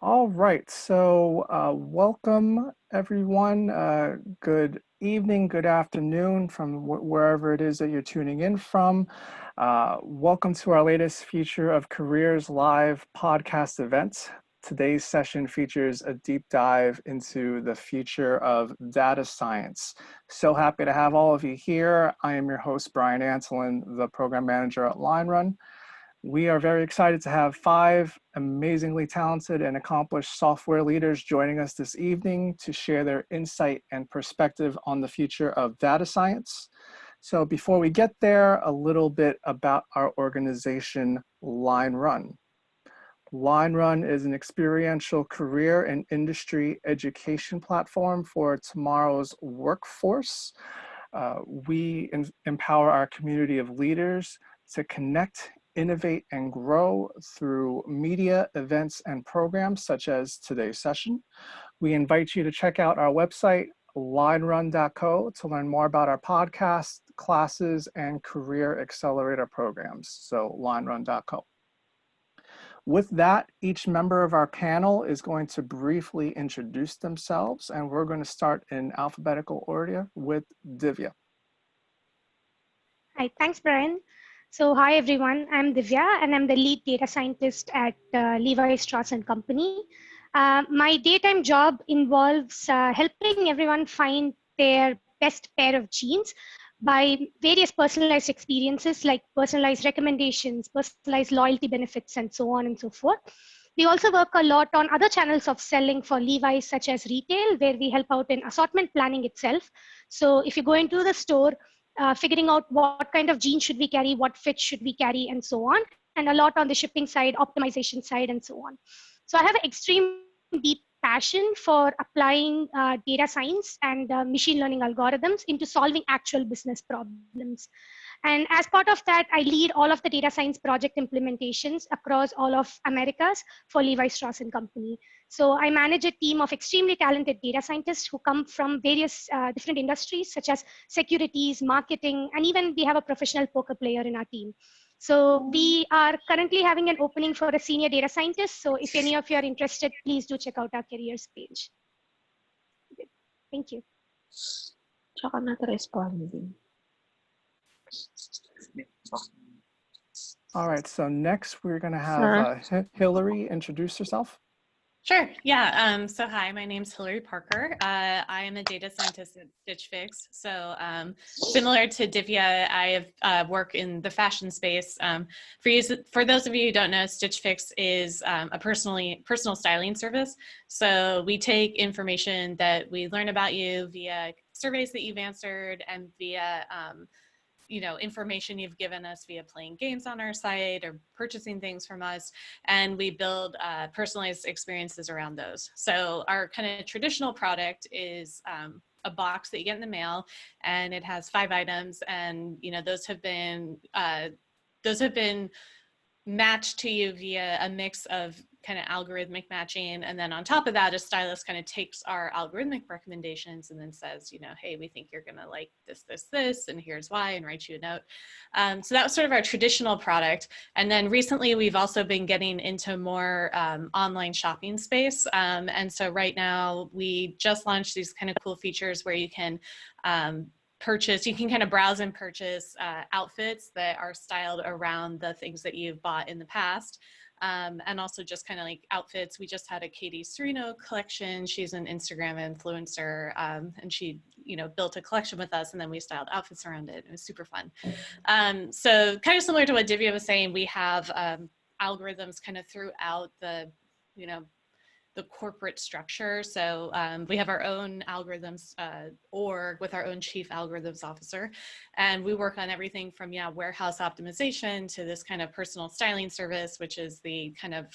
All right, so welcome everyone. Good evening, good afternoon from wherever it is that you're tuning in from. Welcome to our latest feature of Careers Live podcast event. Today's session features a deep dive into the future of data science. So happy to have all of you here. I am your host, Brian Antolin, the program manager at LineRun. We are very excited to have 5 amazingly talented and accomplished software leaders joining us this evening to share their insight and perspective on the future of data science. So before we get there, a little bit about our organization, LineRun. LineRun is an experiential career and industry education platform for tomorrow's workforce. We empower our community of leaders to connect, innovate, and grow through media, events, and programs such as today's session. We invite you to check out our website, linerun.co, to learn more about our podcast, classes, and career accelerator programs. So linerun.co. With that, each member of our panel is going to briefly introduce themselves, and we're going to start in alphabetical order with Dhivya. Hi, thanks, Brian. So, hi everyone. I'm Dhivya, and I'm the lead data scientist at Levi, Strauss and Company. My daytime job involves helping everyone find their best pair of jeans by various personalized experiences like personalized recommendations, personalized loyalty benefits, and so on and so forth. We also work a lot on other channels of selling for Levi's, such as retail, where we help out in assortment planning itself. So if you go into the store, figuring out what kind of jeans should we carry, what fit should we carry, and so on, and a lot on the shipping side, optimization side, and so on. So I have an extreme deep passion for applying data science and machine learning algorithms into solving actual business problems. And as part of that, I lead all of the data science project implementations across all of Americas for Levi Strauss and Company. So I manage a team of extremely talented data scientists who come from various different industries, such as securities, marketing, and even we have a professional poker player in our team. So we are currently having an opening for a senior data scientist. So if any of you are interested, please do check out our careers page. Thank you. Tsaka not-responding. All right, so next we're going to have Hilary introduce herself. Sure. Yeah. So hi, my name's Hilary Parker. I am a data scientist at Stitch Fix. So similar to Dhivya, I work in the fashion space. For those of you who don't know, Stitch Fix is a personal styling service. So we take information that we learn about you via surveys that you've answered and via information you've given us via playing games on our site or purchasing things from us, and we build personalized experiences around those. So our kind of traditional product is a box that you get in the mail, and it has 5 items, and those have been matched to you via a mix of kind of algorithmic matching, and then on top of that, a stylist kind of takes our algorithmic recommendations and then says, hey, we think you're gonna like this, and here's why, and write you a note. So that was sort of our traditional product. And then recently, we've also been getting into more online shopping space. And so right now, we just launched these kind of cool features where you can you can kind of browse and purchase outfits that are styled around the things that you've bought in the past. And also just kind of like outfits. We just had a Katie Serino collection. She's an Instagram influencer, and she, built a collection with us, and then we styled outfits around it. It was super fun. So kind of similar to what Dhivya was saying, we have algorithms kind of throughout the corporate structure. So we have our own algorithms org with our own chief algorithms officer. And we work on everything from warehouse optimization to this kind of personal styling service, which is the kind of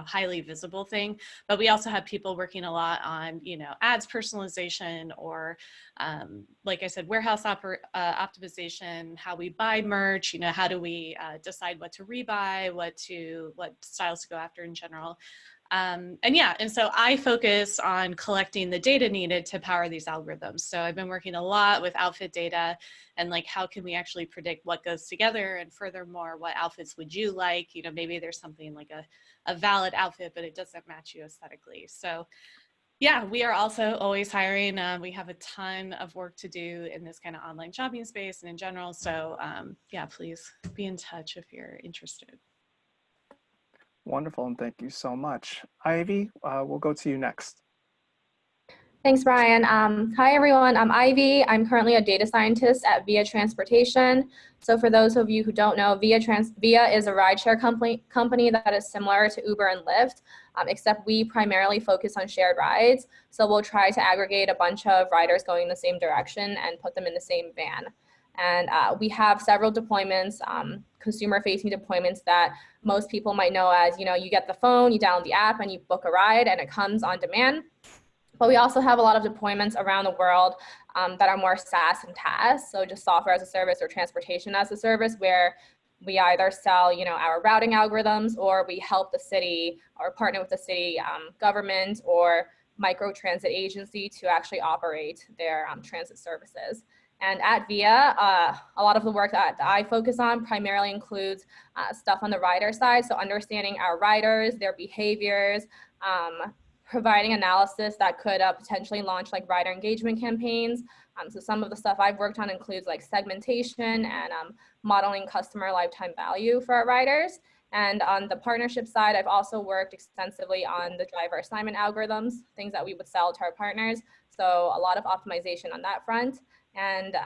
highly visible thing. But we also have people working a lot on, ads personalization or, like I said, warehouse optimization, how we buy merch, how do we decide what to rebuy, what styles to go after in general. And so I focus on collecting the data needed to power these algorithms. So I've been working a lot with outfit data and like, how can we actually predict what goes together? And furthermore, what outfits would you like? You know, maybe there's something like a valid outfit, but it doesn't match you aesthetically. So yeah, we are also always hiring. We have a ton of work to do in this kind of online shopping space and in general. So yeah, please be in touch if you're interested. Wonderful, and thank you so much. Ivy, we'll go to you next. Thanks, Brian. Hi, everyone. I'm Ivy. I'm currently a data scientist at Via Transportation. So for those of you who don't know, Via is a rideshare company that is similar to Uber and Lyft, except we primarily focus on shared rides. So we'll try to aggregate a bunch of riders going in the same direction and put them in the same van. And we have several deployments, consumer-facing deployments that most people might know as, you get the phone, you download the app, and you book a ride, and it comes on demand. But we also have a lot of deployments around the world that are more SaaS and TaaS, so just software as a service or transportation as a service, where we either sell, our routing algorithms, or we help the city or partner with the city government or micro transit agency to actually operate their transit services. And at Via, a lot of the work that I focus on primarily includes stuff on the rider side, so understanding our riders, their behaviors, providing analysis that could potentially launch like rider engagement campaigns. So some of the stuff I've worked on includes like segmentation and modeling customer lifetime value for our riders. And on the partnership side, I've also worked extensively on the driver assignment algorithms, things that we would sell to our partners. So a lot of optimization on that front. And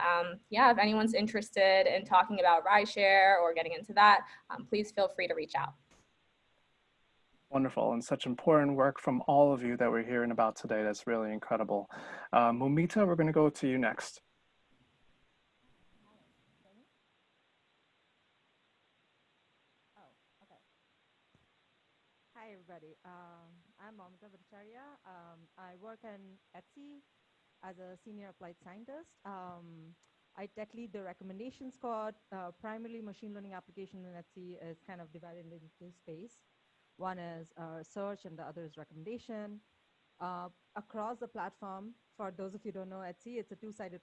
yeah, if anyone's interested in talking about rideshare or getting into that, please feel free to reach out. Wonderful, and such important work from all of you that we're hearing about today. That's really incredible. Mumita, we're going to go to you next. Hi, everybody. I'm Mamita Bhattacharya. I work in Etsy as a senior applied scientist. I tech lead the recommendation squad. Primarily, machine learning application in Etsy is kind of divided into two space. One is search and the other is recommendation. Across the platform, for those of you who don't know Etsy, it's a two-sided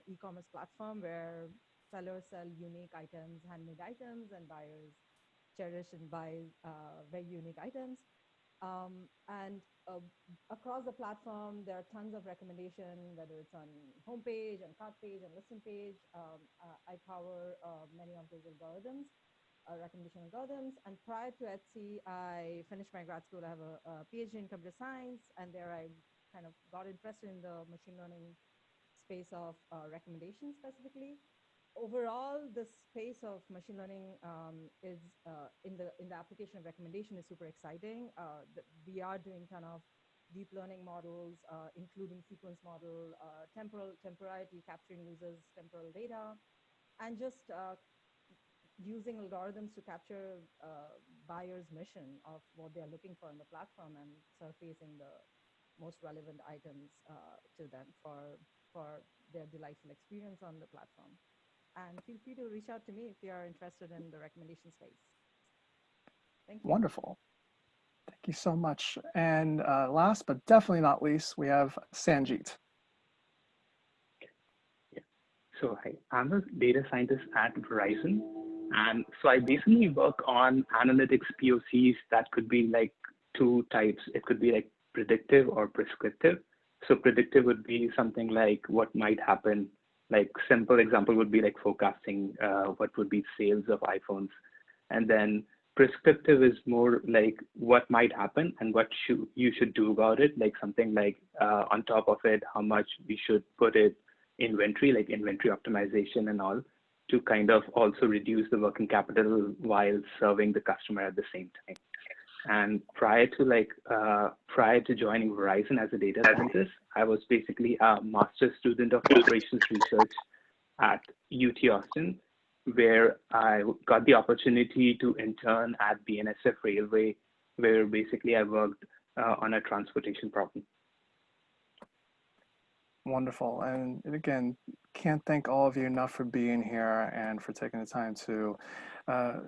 e-commerce platform where sellers sell unique items, handmade items, and buyers cherish and buy very unique items. Across the platform, there are tons of recommendation, whether it's on homepage, on cart page, on listing page. I power many of those algorithms. Recommendation algorithms. And prior to Etsy, I finished my grad school. I have a PhD in computer science, and there I kind of got interested in the machine learning space of recommendation specifically. Overall, the space of machine learning is in the application of recommendation is super exciting. We are doing ton of deep learning models, including sequence model, temporality, capturing users' temporal data, and just using algorithms to capture buyers' mission of what they're looking for on the platform and surfacing the most relevant items to them for their delightful experience on the platform. And feel free to reach out to me if you are interested in the recommendation space. Thank you. Wonderful. Thank you so much. And last but definitely not least, we have Sanjeet. Yeah. So hi, I'm a data scientist at Verizon. And so I basically work on analytics POCs that could be like two types. It could be like predictive or prescriptive. So predictive would be something like what might happen. Like simple example would be like forecasting what would be sales of iPhones. And then prescriptive is more like what might happen and what you should do about it. Like something like on top of it, how much we should put it inventory, like inventory optimization and all, to kind of also reduce the working capital while serving the customer at the same time. And prior to joining Verizon as a data scientist, I was basically a master's student of operations research at UT Austin, where I got the opportunity to intern at BNSF Railway, where basically I worked on a transportation problem. Wonderful. And again, can't thank all of you enough for being here and for taking the time to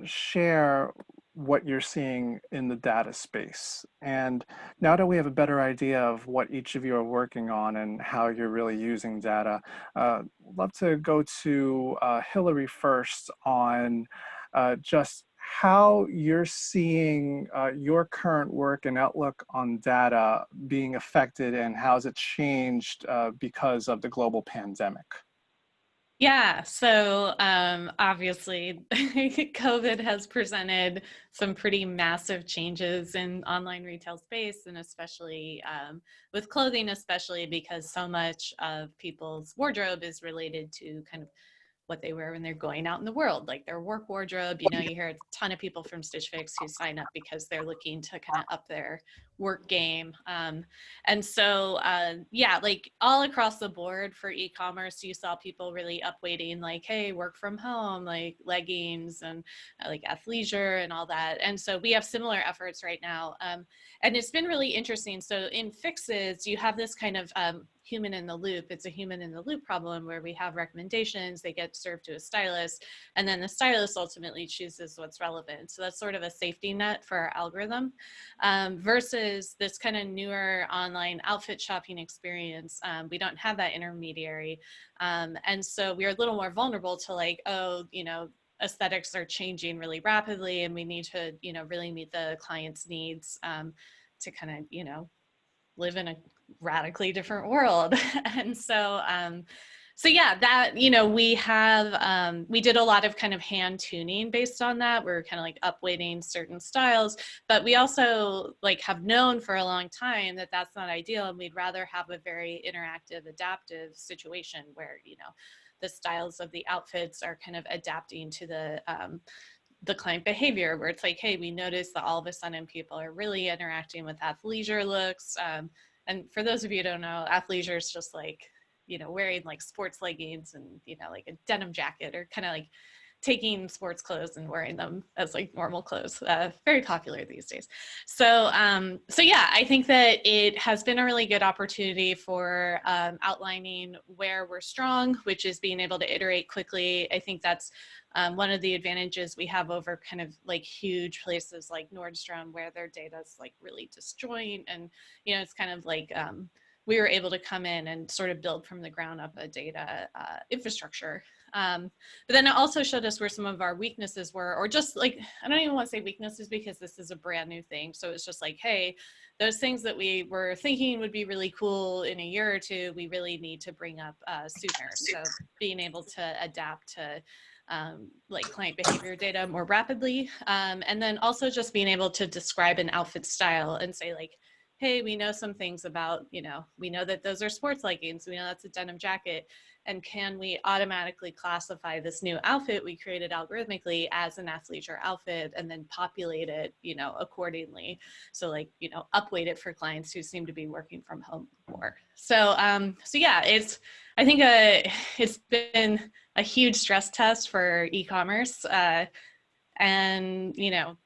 share what you're seeing in the data space. And now that we have a better idea of what each of you are working on and how you're really using data, I'd love to go to Hilary first on just how you're seeing your current work and outlook on data being affected, and how has it changed because of the global pandemic? Yeah, so obviously COVID has presented some pretty massive changes in online retail space, and especially with clothing, especially because so much of people's wardrobe is related to kind of what they wear when they're going out in the world, like their work wardrobe. You know, you hear a ton of people from Stitch Fix who sign up because they're looking to kind of up their work game. And so, yeah, like all across the board for e-commerce, you saw people really upweighting like, hey, work from home, like leggings and like athleisure and all that. And so we have similar efforts right now. And it's been really interesting. So in Fixes, you have this kind of human in the loop. It's a human in the loop problem where we have recommendations, they get served to a stylist, and then the stylist ultimately chooses what's relevant. So that's sort of a safety net for our algorithm, versus this kind of newer online outfit shopping experience. We don't have that intermediary. And so we are a little more vulnerable to like, oh, you know, aesthetics are changing really rapidly and we need to, you know, really meet the client's needs to kind of, you know, live in a radically different world. And so, so yeah, that, you know, we have, we did a lot of kind of hand tuning based on that. We're kind of like upweighting certain styles, but we also like have known for a long time that that's not ideal. And we'd rather have a very interactive, adaptive situation where, you know, the styles of the outfits are kind of adapting to the client behavior, where it's like, hey, we notice that all of a sudden people are really interacting with athleisure looks. And for those of you who don't know, athleisure is just like, you know, wearing like sports leggings and, you know, like a denim jacket, or kind of like taking sports clothes and wearing them as like normal clothes. Very popular these days. So, so yeah, I think that it has been a really good opportunity for outlining where we're strong, which is being able to iterate quickly. I think that's one of the advantages we have over kind of like huge places like Nordstrom, where their data is like really disjoint, and you know, it's kind of like we were able to come in and sort of build from the ground up a data infrastructure. But then it also showed us where some of our weaknesses were, or just like, I don't even want to say weaknesses because this is a brand new thing. So it's just like, hey, those things that we were thinking would be really cool in a year or two, we really need to bring up sooner. So being able to adapt to like client behavior data more rapidly. And then also just being able to describe an outfit style and say like, hey, we know some things about, you know, we know that those are sports leggings, we know that's a denim jacket, and can we automatically classify this new outfit we created algorithmically as an athleisure outfit, and then populate it, you know, accordingly. So like, you know, upweight it for clients who seem to be working from home more. So, so yeah, I think it's been a huge stress test for e-commerce. And, you know,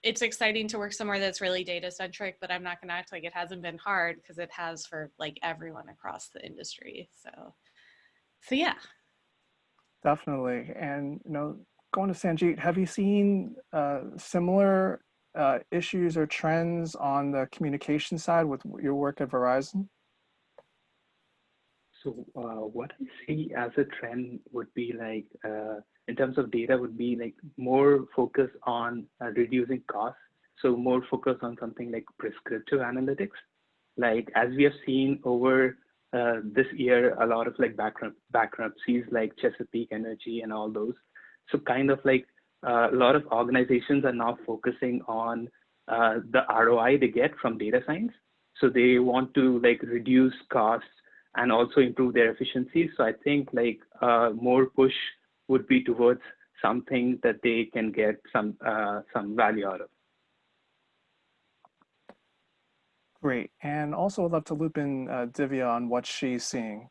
it's exciting to work somewhere that's really data centric, but I'm not going to act like it hasn't been hard, because it has for like everyone across the industry. So yeah. Definitely. And, you know, going to Sanjeet, have you seen similar issues or trends on the communication side with your work at Verizon? So what I see as a trend would be like, in terms of data, would be like more focus on reducing costs. So more focus on something like prescriptive analytics. Like as we have seen over this year, a lot of like bankruptcies like Chesapeake Energy and all those. So kind of like a lot of organizations are now focusing on the ROI they get from data science. So they want to like reduce costs and also improve their efficiency. So I think like more push would be towards something that they can get some value out of. Great. And also I'd love to loop in Dhivya on what she's seeing.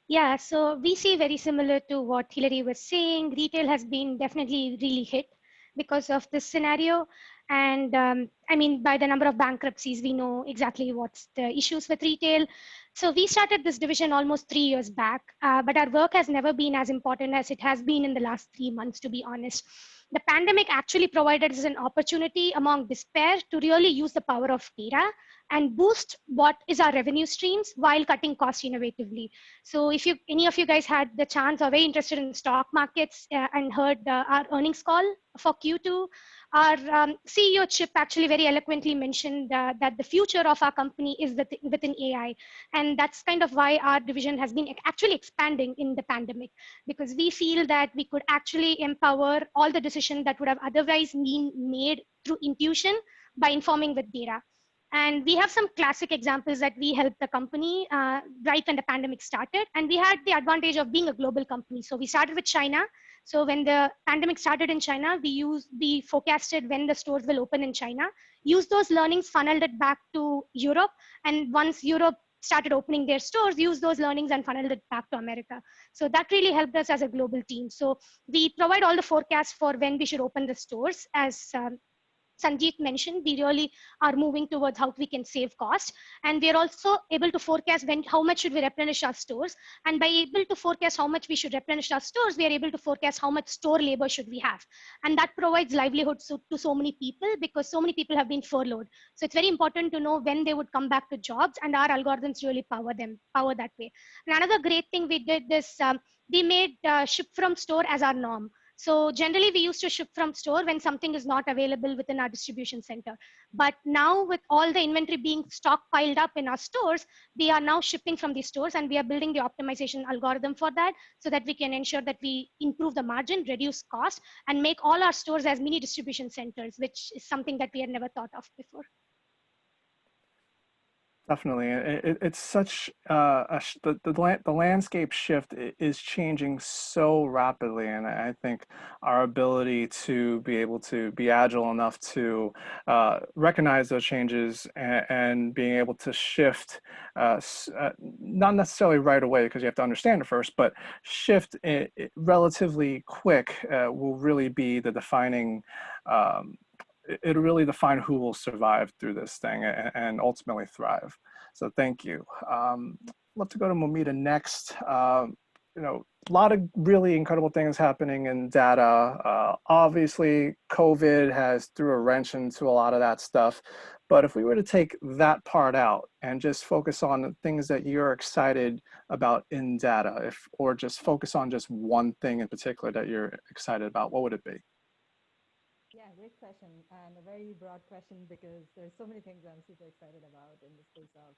Yeah, so we see very similar to what Hilary was saying. Retail has been definitely really hit because of this scenario. And I mean, by the number of bankruptcies, we know exactly what's the issues with retail. So we started this division almost 3 years back, but our work has never been as important as it has been in the last 3 months, to be honest. The pandemic actually provided us an opportunity among despair to really use the power of data and boost what is our revenue streams while cutting costs innovatively. So if you any of you guys had the chance or very interested in stock markets and heard our earnings call for Q2, our CEO Chip actually very eloquently mentioned that the future of our company is within AI, and that's kind of why our division has been actually expanding in the pandemic, because we feel that we could actually empower all the decisions that would have otherwise been made through intuition by informing with data. And we have some classic examples that we helped the company right when the pandemic started. And we had the advantage of being a global company. So we started with China. So when the pandemic started in China, we forecasted when the stores will open in China, used those learnings, funneled it back to Europe. And once Europe started opening their stores, use those learnings and funneled it back to America. So that really helped us as a global team. So we provide all the forecasts for when we should open the stores. As Sanjeet mentioned, we really are moving towards how we can save cost. And we are also able to forecast how much should we replenish our stores. And by able to forecast how much we should replenish our stores, we are able to forecast how much store labor should we have. And that provides livelihood to so many people, because so many people have been furloughed. So it's very important to know when they would come back to jobs, and our algorithms really power that way. And another great thing we did is we made ship from store as our norm. So generally, we used to ship from store when something is not available within our distribution center. But now, with all the inventory being stockpiled up in our stores, we are now shipping from these stores, and we are building the optimization algorithm for that, so that we can ensure that we improve the margin, reduce cost, and make all our stores as mini distribution centers, which is something that we had never thought of before. Definitely. It's such the landscape shift is changing so rapidly, and I think our ability to be able to be agile enough to recognize those changes and being able to shift, not necessarily right away because you have to understand it first, but shift relatively quick will really be the defining. It'll really define who will survive through this thing and ultimately thrive. So thank you. Love to go to Momita next. A lot of really incredible things happening in data. Obviously, COVID has threw a wrench into a lot of that stuff. But if we were to take that part out and just focus on the things that you're excited about in data, or just focus on just one thing in particular that you're excited about, what would it be? Yeah, great question, and a very broad question, because there's so many things I'm super excited about in the space of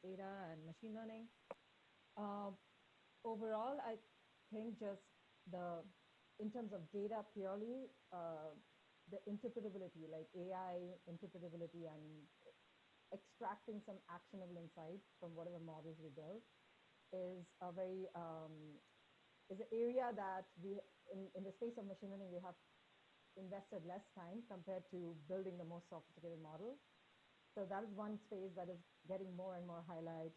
data and machine learning. Overall, I think just in terms of data purely, the interpretability, like AI interpretability and extracting some actionable insight from whatever models we build, is a very is an area that we in the space of machine learning we have invested less time compared to building the most sophisticated model. So that is one space that is getting more and more highlight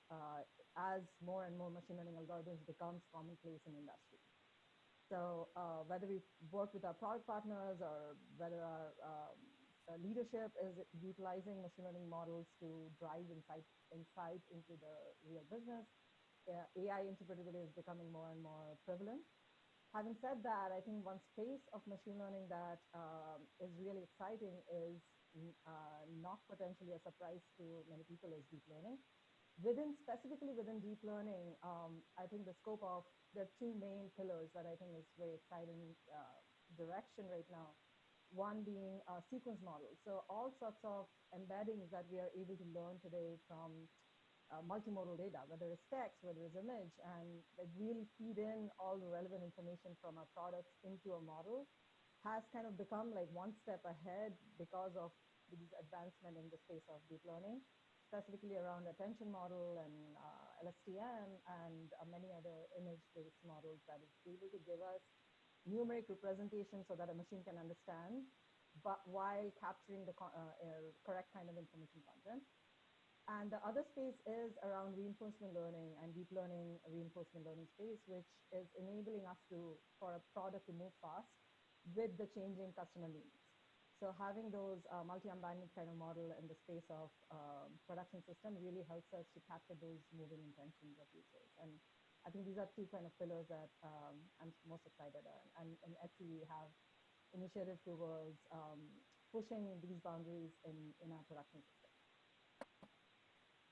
as more and more machine learning algorithms becomes commonplace in industry. So whether we work with our product partners or whether our leadership is utilizing machine learning models to drive insight into the real business, AI interpretability is becoming more and more prevalent. Having said that, I think one space of machine learning that is really exciting is not potentially a surprise to many people is deep learning. Specifically within deep learning, I think the scope of there are two main pillars that I think is very exciting direction right now. One being sequence models. So all sorts of embeddings that we are able to learn today from multimodal data, whether it's text, whether it's image, and like really feed in all the relevant information from our products into a model, has kind of become like one step ahead because of this advancement in the space of deep learning, specifically around attention model and LSTM and many other image-based models that is able to give us numeric representation so that a machine can understand, but while capturing the correct kind of information content. And the other space is around reinforcement learning and deep learning reinforcement learning space, which is enabling us for a product to move fast with the changing customer needs. So having those multi-embodiment kind of model in the space of production system really helps us to capture those moving intentions of users. And I think these are two kind of pillars that I'm most excited on. And in Etsy, we have initiative towards pushing these boundaries in our production system.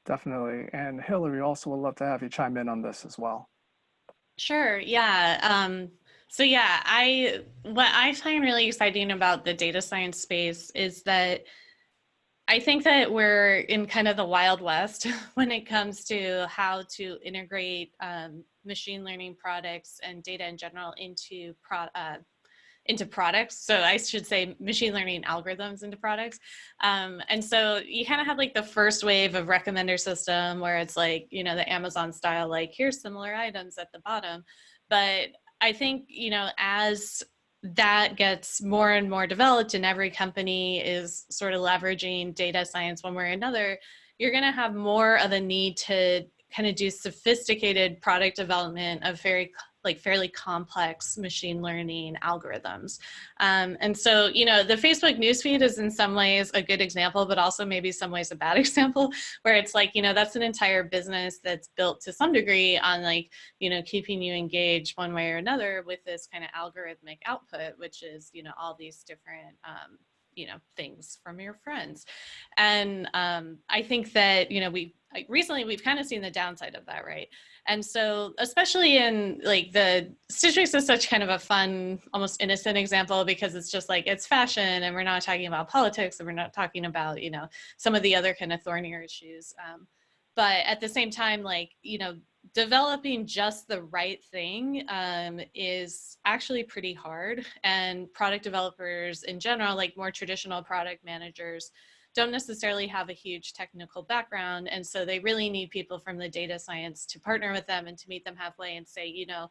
Definitely. And Hilary, also would love to have you chime in on this as well. Sure. Yeah. So yeah, what I find really exciting about the data science space is that I think that we're in kind of the Wild West when it comes to how to integrate machine learning products and data in general into products. So I should say machine learning algorithms into products. And so you kind of have like the first wave of recommender system where it's like, you know, the Amazon style, like here's similar items at the bottom. But I think, you know, as that gets more and more developed and every company is sort of leveraging data science one way or another, you're going to have more of a need to kind of do sophisticated product development of fairly complex machine learning algorithms. And so, you know, the Facebook newsfeed is in some ways a good example, but also maybe some ways a bad example, where it's like, you know, that's an entire business that's built to some degree on like, you know, keeping you engaged one way or another with this kind of algorithmic output, which is, you know, all these different, you know, things from your friends. And I think that, you know, recently we've kind of seen the downside of that, right? And so, especially in like the Stitch Fix is such kind of a fun, almost innocent example because it's just like, it's fashion and we're not talking about politics and we're not talking about, you know, some of the other kind of thornier issues. But at the same time, like, you know, developing just the right thing is actually pretty hard. And product developers in general, like more traditional product managers, don't necessarily have a huge technical background. And so they really need people from the data science to partner with them and to meet them halfway and say, you know,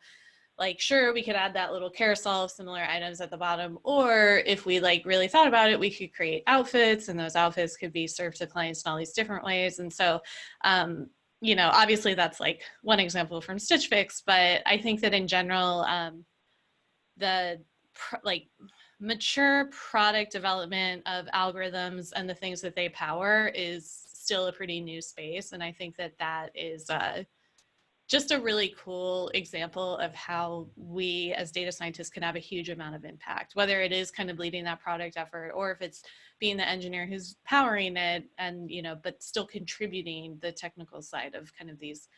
like, sure, we could add that little carousel of similar items at the bottom. Or if we like really thought about it, we could create outfits and those outfits could be served to clients in all these different ways. And so, you know, obviously that's like one example from Stitch Fix, but I think that in general, mature product development of algorithms and the things that they power is still a pretty new space. And I think that that is just a really cool example of how we as data scientists can have a huge amount of impact, whether it is kind of leading that product effort or if it's being the engineer who's powering it and, you know, but still contributing the technical side of kind of these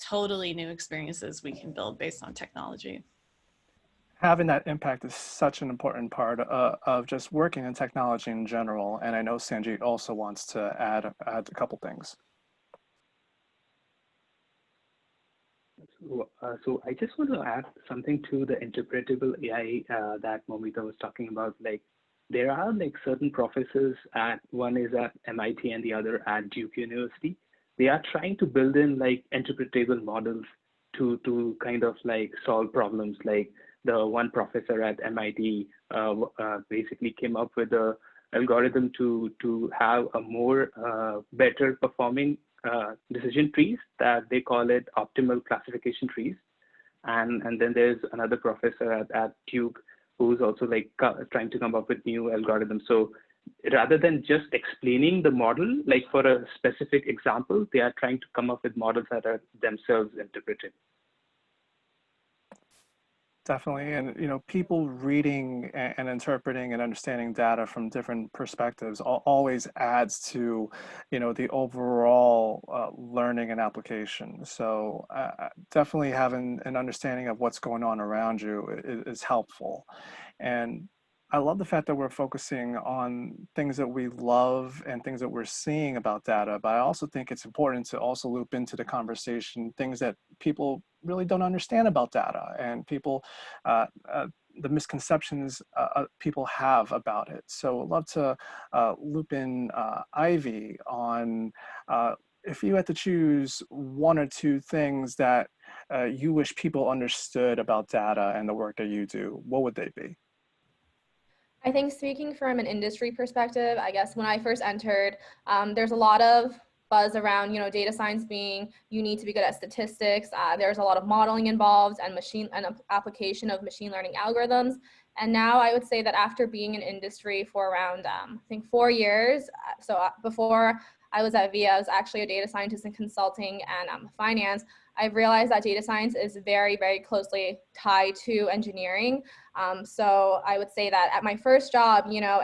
totally new experiences we can build based on technology. Having that impact is such an important part of just working in technology in general. And I know Sanjeet also wants to add a couple things. So I just want to add something to the interpretable AI that Momita was talking about. Like, there are like certain professors one is at MIT and the other at Duke University. They are trying to build in like interpretable models to kind of like solve problems. Like the one professor at MIT basically came up with a algorithm to have a more better performing decision trees that they call it optimal classification trees. And then there's another professor at Duke who's also like trying to come up with new algorithms. So rather than just explaining the model, like for a specific example, they are trying to come up with models that are themselves interpreted. Definitely. And, you know, people reading and interpreting and understanding data from different perspectives always adds to, you know, the overall learning and application. So definitely having an understanding of what's going on around you is helpful. And I love the fact that we're focusing on things that we love and things that we're seeing about data, but I also think it's important to also loop into the conversation things that people really don't understand about data and people, the misconceptions people have about it. So I'd love to loop in Ivy on if you had to choose one or two things that you wish people understood about data and the work that you do, what would they be? I think speaking from an industry perspective, I guess when I first entered, there's a lot of buzz around, you know, data science being, you need to be good at statistics. There's a lot of modeling involved and application of machine learning algorithms. And now I would say that after being in industry for around, I think 4 years, before I was at VIA, I was actually a data scientist in consulting and finance. I've realized that data science is very, very closely tied to engineering. So I would say that at my first job, you know,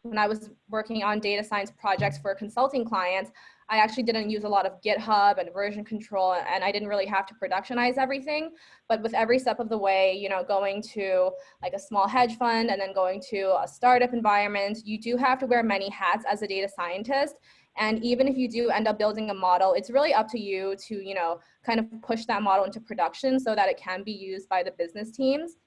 when I was working on data science projects for consulting clients, I actually didn't use a lot of GitHub and version control, and I didn't really have to productionize everything. But with every step of the way, you know, going to like a small hedge fund and then going to a startup environment, you do have to wear many hats as a data scientist. And even if you do end up building a model, it's really up to you to, you know, kind of push that model into production so that it can be used by the business teams.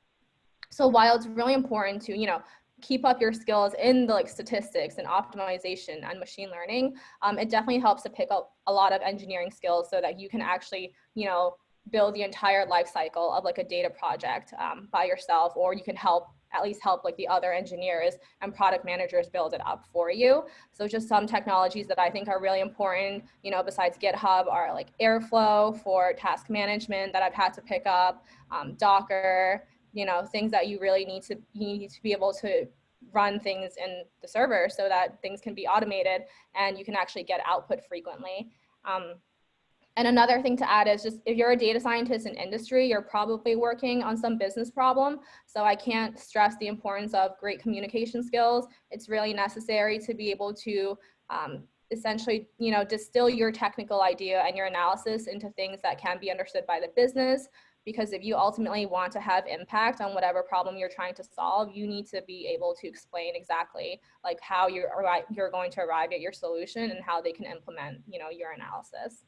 So while it's really important to, you know, keep up your skills in the like statistics and optimization and machine learning, it definitely helps to pick up a lot of engineering skills so that you can actually, you know, build the entire life cycle of like a data project by yourself, or you can at least help like the other engineers and product managers build it up for you. So just some technologies that I think are really important, you know, besides GitHub are like Airflow for task management that I've had to pick up, Docker, you know, things that you really need to be able to run things in the server so that things can be automated and you can actually get output frequently. And another thing to add is just if you're a data scientist in industry, you're probably working on some business problem. So I can't stress the importance of great communication skills. It's really necessary to be able to essentially, you know, distill your technical idea and your analysis into things that can be understood by the business. Because if you ultimately want to have impact on whatever problem you're trying to solve, you need to be able to explain exactly like how you're going to arrive at your solution and how they can implement, you know, your analysis.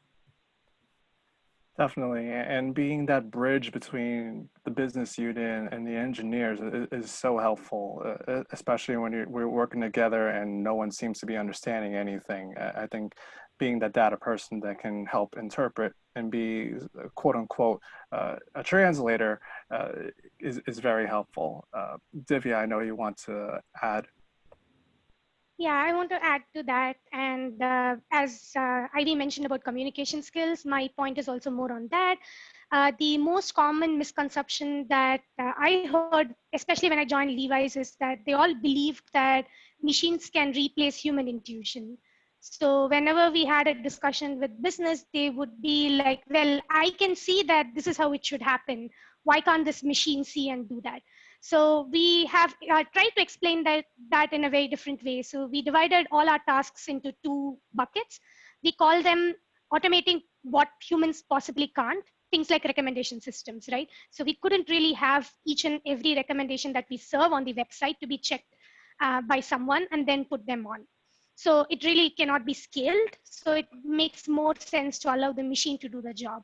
Definitely, and being that bridge between the business unit and the engineers is so helpful, especially when we're working together and no one seems to be understanding anything. I think being that data person that can help interpret and be quote unquote a translator is very helpful. Dhivya, I know you want to add. Yeah, I want to add to that. And as Ivy mentioned about communication skills, my point is also more on that. The most common misconception that I heard, especially when I joined Levi's, is that they all believed that machines can replace human intuition. So whenever we had a discussion with business, they would be like, well, I can see that this is how it should happen. Why can't this machine see and do that? So we have tried to explain that in a very different way. So we divided all our tasks into 2 buckets. We call them automating what humans possibly can't, things like recommendation systems, right? So we couldn't really have each and every recommendation that we serve on the website to be checked by someone and then put them on. So it really cannot be scaled. So it makes more sense to allow the machine to do the job.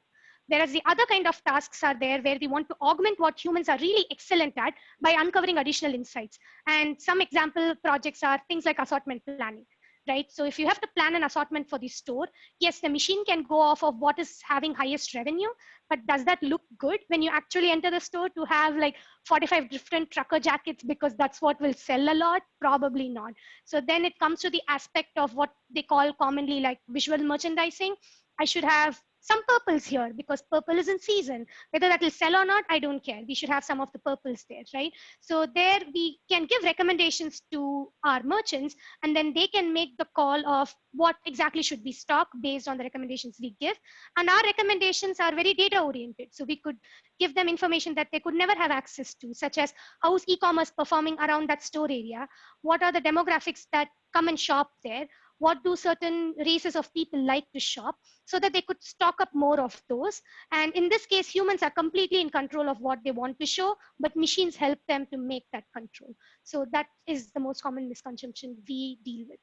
Whereas the other kind of tasks are there where we want to augment what humans are really excellent at by uncovering additional insights. And some example projects are things like assortment planning, right? So if you have to plan an assortment for the store, yes, the machine can go off of what is having highest revenue, but does that look good when you actually enter the store to have like 45 different trucker jackets because that's what will sell a lot? Probably not. So then it comes to the aspect of what they call commonly like visual merchandising. I should have some purples here because purple is in season. Whether that will sell or not, I don't care. We should have some of the purples there, right? So there we can give recommendations to our merchants and then they can make the call of what exactly should be stocked based on the recommendations we give. And our recommendations are very data oriented. So we could give them information that they could never have access to, such as how is e-commerce performing around that store area? What are the demographics that come and shop there? What do certain races of people like to shop, so that they could stock up more of those. And in this case, humans are completely in control of what they want to show, but machines help them to make that control. So that is the most common misconception we deal with.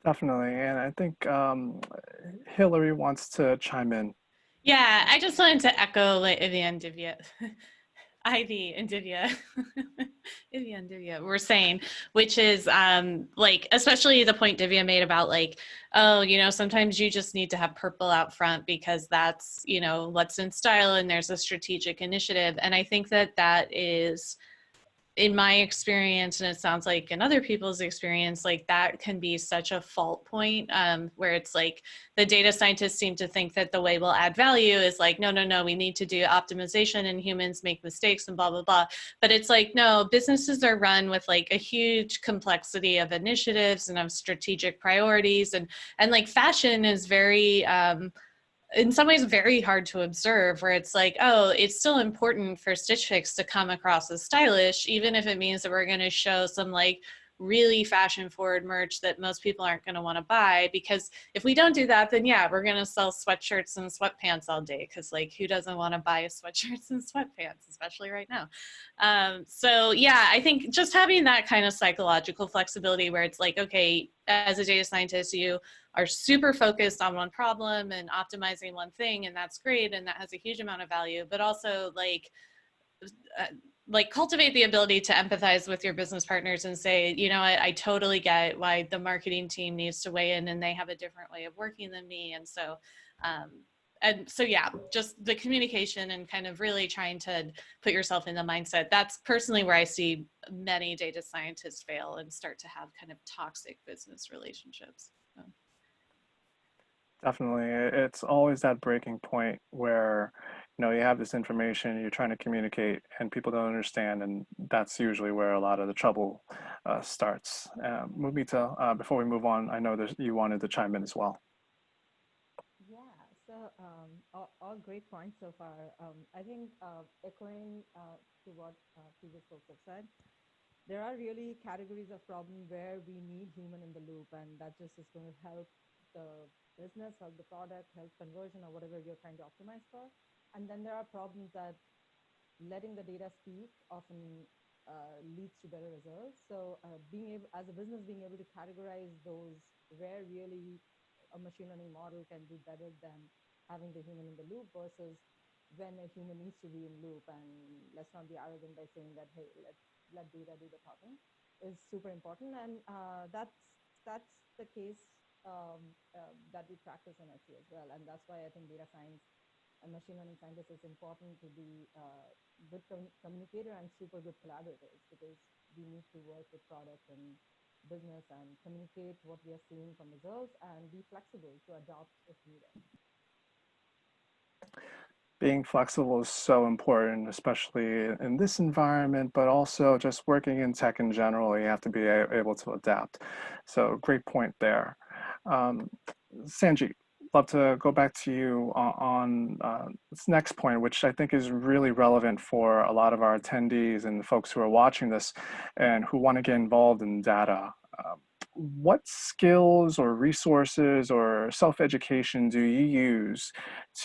Definitely, and I think Hilary wants to chime in. Yeah, I just wanted to echo like Ivy and Divya, Ivy and Divya, Ivy and Divya were saying, which is like, especially the point Divya made about like, oh, you know, sometimes you just need to have purple out front because that's, you know, what's in style and there's a strategic initiative. And I think that that is in my experience, and it sounds like in other people's experience, like that can be such a fault point, where it's like the data scientists seem to think that the way we'll add value is like, no, no, no, we need to do optimization and humans make mistakes and blah, blah, blah. But it's like, no, businesses are run with like a huge complexity of initiatives and of strategic priorities. And like fashion is very, in some ways very hard to observe, where it's like, oh, it's still important for Stitch Fix to come across as stylish, even if it means that we're going to show some like really fashion forward merch that most people aren't going to want to buy. Because if we don't do that, then yeah, we're going to sell sweatshirts and sweatpants all day, because like who doesn't want to buy sweatshirts and sweatpants, especially right now. So yeah, I think just having that kind of psychological flexibility where it's like, okay, as a data scientist, you are super focused on one problem and optimizing one thing, and that's great, and that has a huge amount of value, but also like cultivate the ability to empathize with your business partners and say, you know, I totally get why the marketing team needs to weigh in, and they have a different way of working than me. And so yeah, just the communication and kind of really trying to put yourself in the mindset. That's personally where I see many data scientists fail and start to have kind of toxic business relationships. So. Definitely. It's always that breaking point where, you know, you have this information, you're trying to communicate, and people don't understand, and that's usually where a lot of the trouble starts. Before we move on, I know you wanted to chime in as well. Yeah, so all great points so far. I think echoing to what previous folks have said, there are really categories of problem where we need human in the loop, and that just is going to help the business, help the product, help conversion, or whatever you're trying to optimize for. And then there are problems that letting the data speak often leads to better results. So being able, as a business, being able to categorize those where really a machine learning model can do better than having the human in the loop versus when a human needs to be in loop. And let's not be arrogant by saying that, hey, let data do the talking, is super important. And that's the case that we practice in SE as well. And that's why I think data science and machine learning scientists is important to be good communicator and super good collaborators, because we need to work with product and business and communicate what we are seeing from results and be flexible to adopt if needed. Being flexible is so important, especially in this environment, but also just working in tech in general, you have to be able to adapt. So great point there. Sanjeev, love to go back to you on this next point, which I think is really relevant for a lot of our attendees and the folks who are watching this and who want to get involved in data. What skills or resources or self-education do you use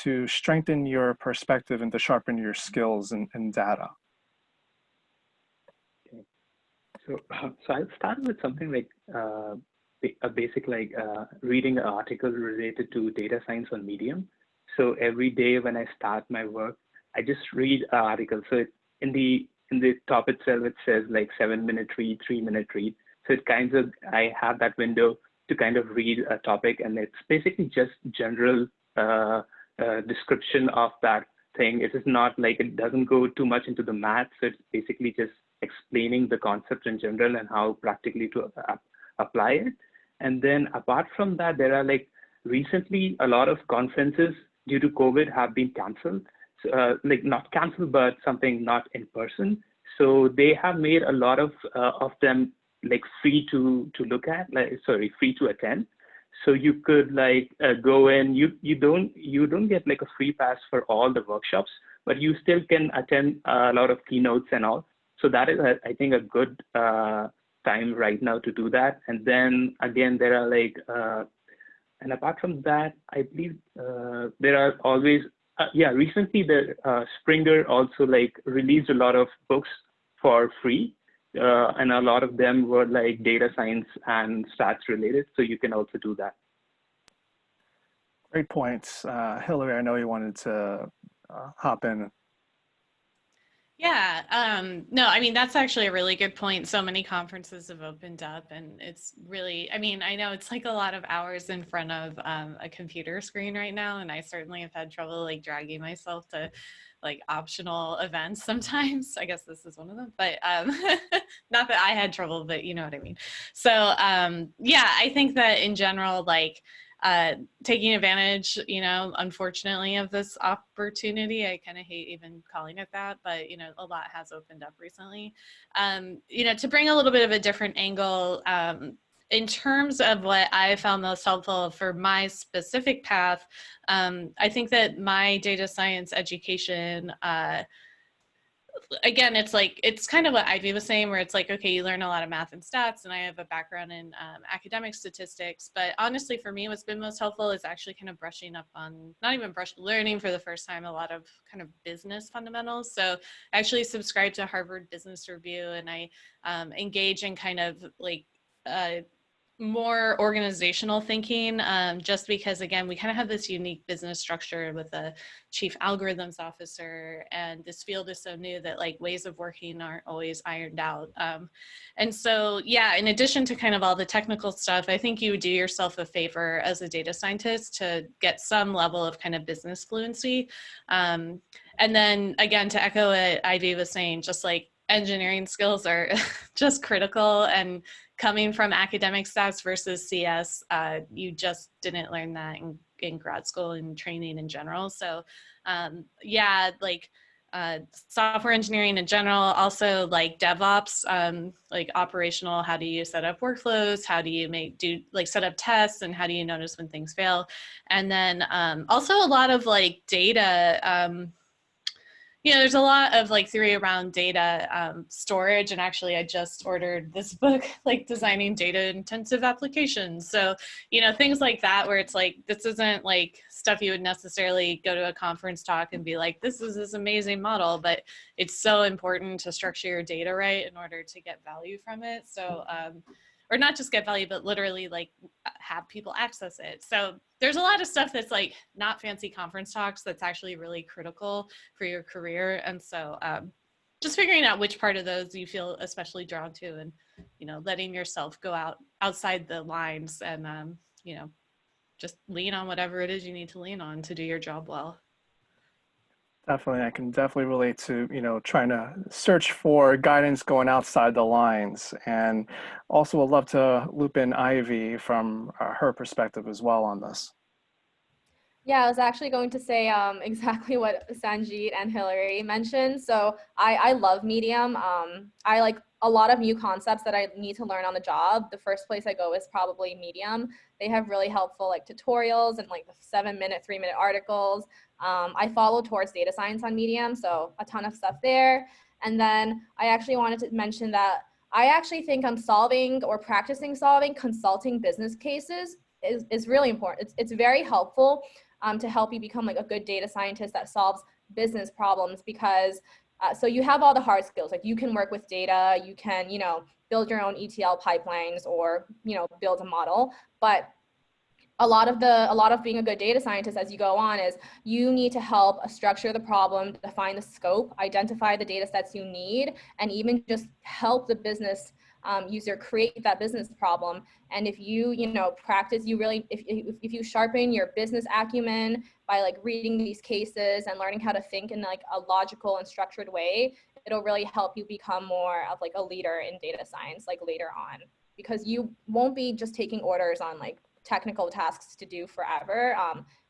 to strengthen your perspective and to sharpen your skills in data? Okay. So I'll start with something like a basic, like reading an article related to data science on Medium. So every day when I start my work, I just read an article. So in the top itself, it says like 7-minute read, 3-minute read. So it kind of, I have that window to kind of read a topic, and it's basically just general description of that thing. It is not like, it doesn't go too much into the math. So it's basically just explaining the concept in general and how practically to apply it. And then apart from that, there are like recently a lot of conferences due to COVID have been canceled. So, like not canceled, but something not in person. So they have made a lot of them like free to look at, free to attend. So you could like go in, you don't get like a free pass for all the workshops, but you still can attend a lot of keynotes and all. So that is, I think, a good time right now to do that. And then again, there are like, and apart from that, I believe there are always, recently the Springer also like released a lot of books for free. And a lot of them were like data science and stats related. So you can also do that. Great points. Hilary, I know you wanted to hop in. Yeah, no, I mean, that's actually a really good point. So many conferences have opened up, and it's really, I mean, I know it's like a lot of hours in front of a computer screen right now, and I certainly have had trouble like dragging myself to like optional events sometimes. I guess this is one of them, but not that I had trouble, but you know what I mean. So yeah, I think that in general, like, taking advantage, you know, unfortunately, of this opportunity. I kind of hate even calling it that, but, you know, a lot has opened up recently. You know, to bring a little bit of a different angle, in terms of what I found most helpful for my specific path, I think that my data science education, again, it's like, it's kind of what Ivy was saying, where it's like, okay, you learn a lot of math and stats, and I have a background in academic statistics, but honestly, for me, what's been most helpful is actually kind of brushing up on, not even learning for the first time, a lot of kind of business fundamentals. So I actually subscribe to Harvard Business Review, and I engage in kind of like more organizational thinking, just because, again, we kind of have this unique business structure with a chief algorithms officer, and this field is so new that like ways of working aren't always ironed out. And so, yeah, in addition to kind of all the technical stuff, I think you would do yourself a favor as a data scientist to get some level of kind of business fluency. And then again, to echo what Ivy was saying, just like engineering skills are just critical, and coming from academic stats versus CS, you just didn't learn that in grad school and training in general. So yeah, like software engineering in general, also like DevOps, like operational, how do you set up workflows? How do you set up tests, and how do you notice when things fail? And then also a lot of like data, you know, there's a lot of like theory around data storage, and actually I just ordered this book, like designing data intensive applications. So, you know, things like that, where it's like, this isn't like stuff you would necessarily go to a conference talk and be like, this is this amazing model, but it's so important to structure your data right in order to get value from it. So, or not just get value, but literally like have people access it. So there's a lot of stuff that's like not fancy conference talks that's actually really critical for your career. And so just figuring out which part of those you feel especially drawn to, and, you know, letting yourself go outside the lines, and, you know, just lean on whatever it is you need to lean on to do your job well. Definitely, I can definitely relate to, you know, trying to search for guidance going outside the lines. And also would love to loop in Ivy from her perspective as well on this. Yeah, I was actually going to say exactly what Sanjeet and Hilary mentioned. So I love Medium. I like a lot of new concepts that I need to learn on the job. The first place I go is probably Medium. They have really helpful like tutorials and like 7-minute, 3-minute articles. I follow Towards Data Science on Medium, so a ton of stuff there. And then I actually wanted to mention that I actually think I'm solving or practicing solving consulting business cases is really important. It's very helpful to help you become like a good data scientist that solves business problems, because so you have all the hard skills, like you can work with data, you can, you know, build your own ETL pipelines, or, you know, build a model. But a lot of being a good data scientist as you go on is you need to help structure the problem, define the scope, identify the data sets you need, and even just help the business user create that business problem. And if you know, practice, you really, if you sharpen your business acumen by like reading these cases and learning how to think in like a logical and structured way, it'll really help you become more of like a leader in data science, like later on, because you won't be just taking orders on like technical tasks to do forever.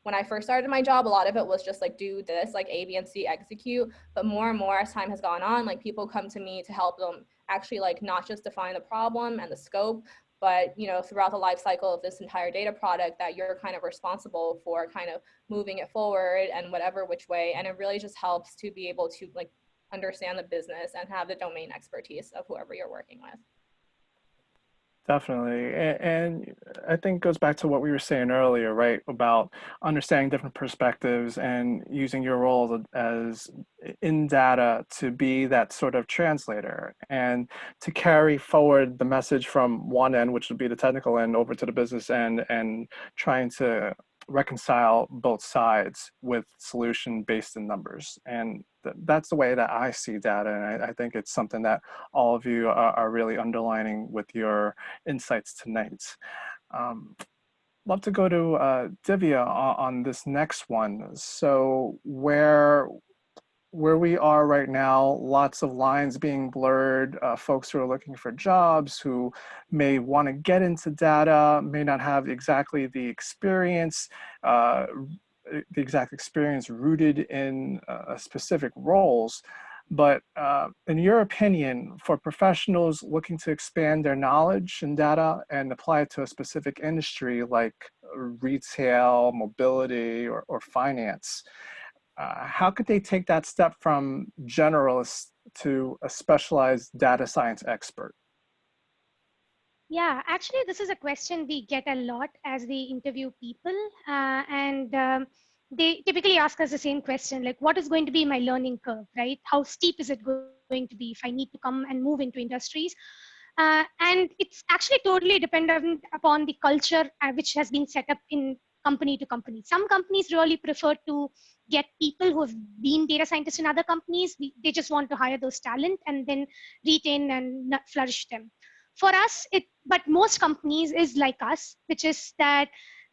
When I first started my job, a lot of it was just like do this, like A, B, and C, execute. But more and more as time has gone on, like people come to me to help them actually like not just define the problem and the scope, but, you know, throughout the life cycle of this entire data product, that you're kind of responsible for kind of moving it forward and whatever which way. And it really just helps to be able to like understand the business and have the domain expertise of whoever you're working with. Definitely. And I think it goes back to what we were saying earlier, right? About understanding different perspectives and using your role as in data to be that sort of translator and to carry forward the message from one end, which would be the technical end, over to the business end, and trying to reconcile both sides with solution based in numbers. And that's the way that I see data, and I think it's something that all of you are really underlining with your insights tonight. Love to go to Divya on this next one. So where we are right now, lots of lines being blurred, folks who are looking for jobs, who may want to get into data, may not have exactly the experience, rooted in specific roles. But in your opinion, for professionals looking to expand their knowledge in data and apply it to a specific industry like retail, mobility, or finance, how could they take that step from generalist to a specialized data science expert? Yeah, actually, this is a question we get a lot as we interview people. And they typically ask us the same question, like, what is going to be my learning curve, right? How steep is it going to be if I need to come and move into industries? And it's actually totally dependent upon the culture which has been set up in company to company. Some companies really prefer to get people who have been data scientists in other companies. They just want to hire those talent and then retain and flourish them. For us, but most companies is like us, which is that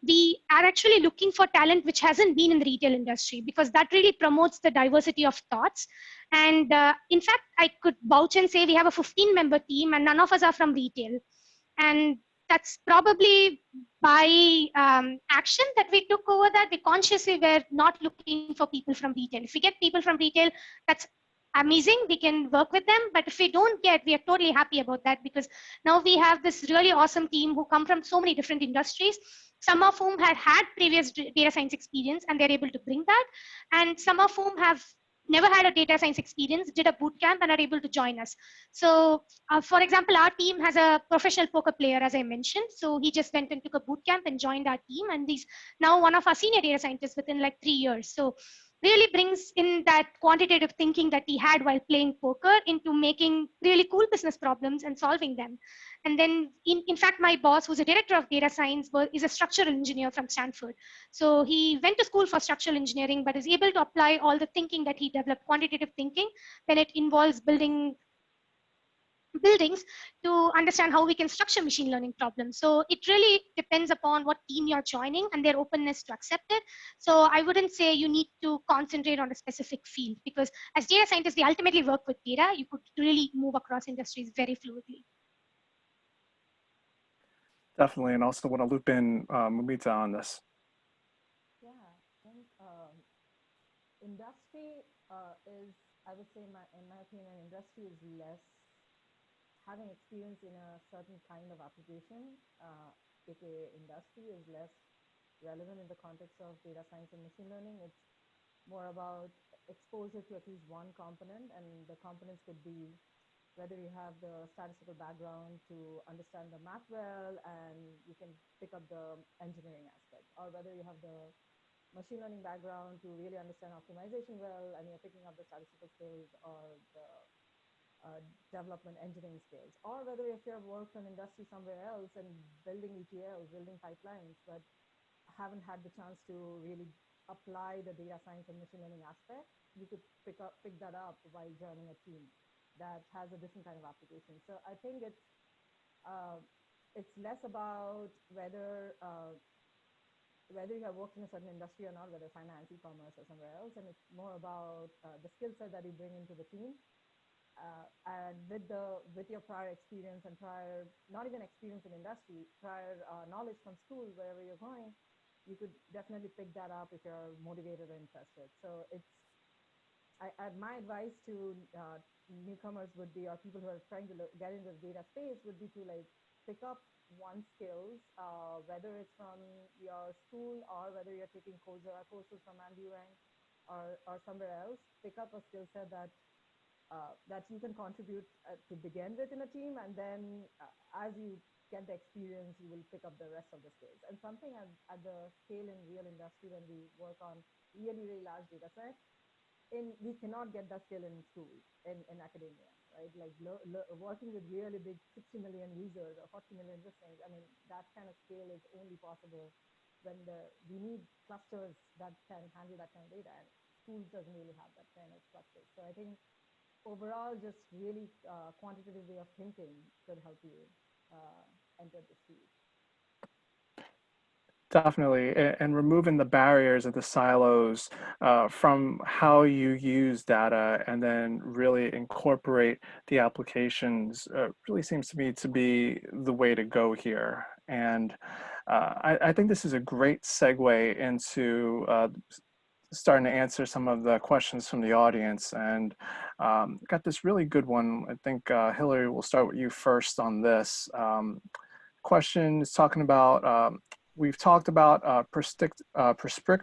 we are actually looking for talent which hasn't been in the retail industry, because that really promotes the diversity of thoughts. And in fact, I could vouch and say we have a 15-member team and none of us are from retail. And that's probably by action that we took over that. We consciously were not looking for people from retail. If we get people from retail, that's amazing, we can work with them. But if we don't get, we are totally happy about that, because now we have this really awesome team who come from so many different industries, some of whom had previous data science experience and they're able to bring that, and some of whom have never had a data science experience, did a boot camp and are able to join us. So for example, our team has a professional poker player, as I mentioned. So he just went and took a boot camp and joined our team, and he's now one of our senior data scientists within like 3 years. So really brings in that quantitative thinking that he had while playing poker into making really cool business problems and solving them. And then in fact, my boss, who's a director of data science, is a structural engineer from Stanford. So he went to school for structural engineering, but is able to apply all the thinking that he developed, quantitative thinking, when it involves building buildings, to understand how we can structure machine learning problems. So it really depends upon what team you're joining and their openness to accept it. So I wouldn't say you need to concentrate on a specific field, because as data scientists, we ultimately work with data. You could really move across industries very fluidly. Definitely, and also want to loop in Mumita on this. Yeah, I think industry is, I would say, in my opinion, industry is less having experience in a certain kind of application, aka industry, is less relevant in the context of data science and machine learning. It's more about exposure to at least one component, and the components could be whether you have the statistical background to understand the math well and you can pick up the engineering aspect, or whether you have the machine learning background to really understand optimization well and you're picking up the statistical skills or the development engineering skills, or whether if you've worked in industry somewhere else and building ETLs, building pipelines, but haven't had the chance to really apply the data science and machine learning aspect, you could pick that up while joining a team that has a different kind of application. So I think it's less about whether you have worked in a certain industry or not, whether finance, e-commerce, or somewhere else, and it's more about the skill set that you bring into the team. And with your prior experience and prior, not even experience in industry, prior knowledge from school, wherever you're going, you could definitely pick that up if you're motivated or interested. So my advice to newcomers would be, or people who are trying to get into the data space, would be to like pick up one skills, whether it's from your school or whether you're taking courses from Amburank or somewhere else. Pick up a skill set that you can contribute to begin with in a team, and then as you get the experience, you will pick up the rest of the skills. And something at the scale in real industry, when we work on really, really large data sets, we cannot get that skill in school, in academia, right? Like working with really big 60 million users or 40 million listings, I mean, that kind of scale is only possible when we need clusters that can handle that kind of data. And tools doesn't really have that kind of structure. So I think overall, just really quantitative way of thinking could help you enter this field. Definitely, and removing the barriers of the silos from how you use data and then really incorporate the applications really seems to me to be the way to go here. And I think this is a great segue into starting to answer some of the questions from the audience, and got this really good one. I think Hilary, we'll start with you first on this. Question is talking about, we've talked about prescriptive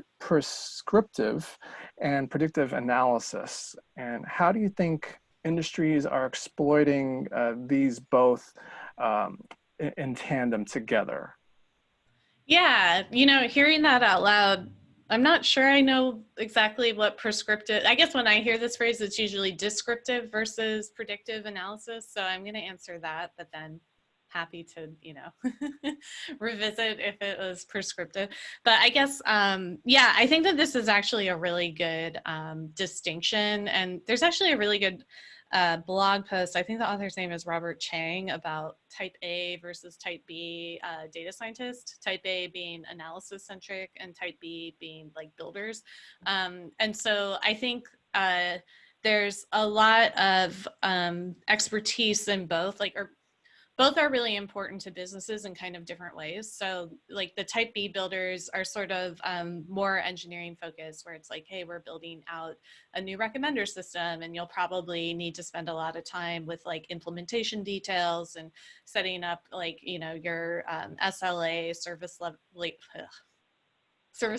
and predictive analysis, and how do you think industries are exploiting these both in tandem together? Yeah, hearing that out loud, I'm not sure I know exactly what prescriptive, I guess when I hear this phrase, it's usually descriptive versus predictive analysis. So I'm going to answer that, but then happy to, revisit if it was prescriptive. But I guess, yeah, I think that this is actually a really good distinction. And there's actually a really good blog post. I think the author's name is Robert Chang, about type A versus type B data scientist, type A being analysis centric and type B being like builders. And so I think there's a lot of expertise in both, both are really important to businesses in kind of different ways. So like the type B builders are sort of more engineering focused, where it's like, hey, we're building out a new recommender system, and you'll probably need to spend a lot of time with like implementation details and setting up like, your SLA service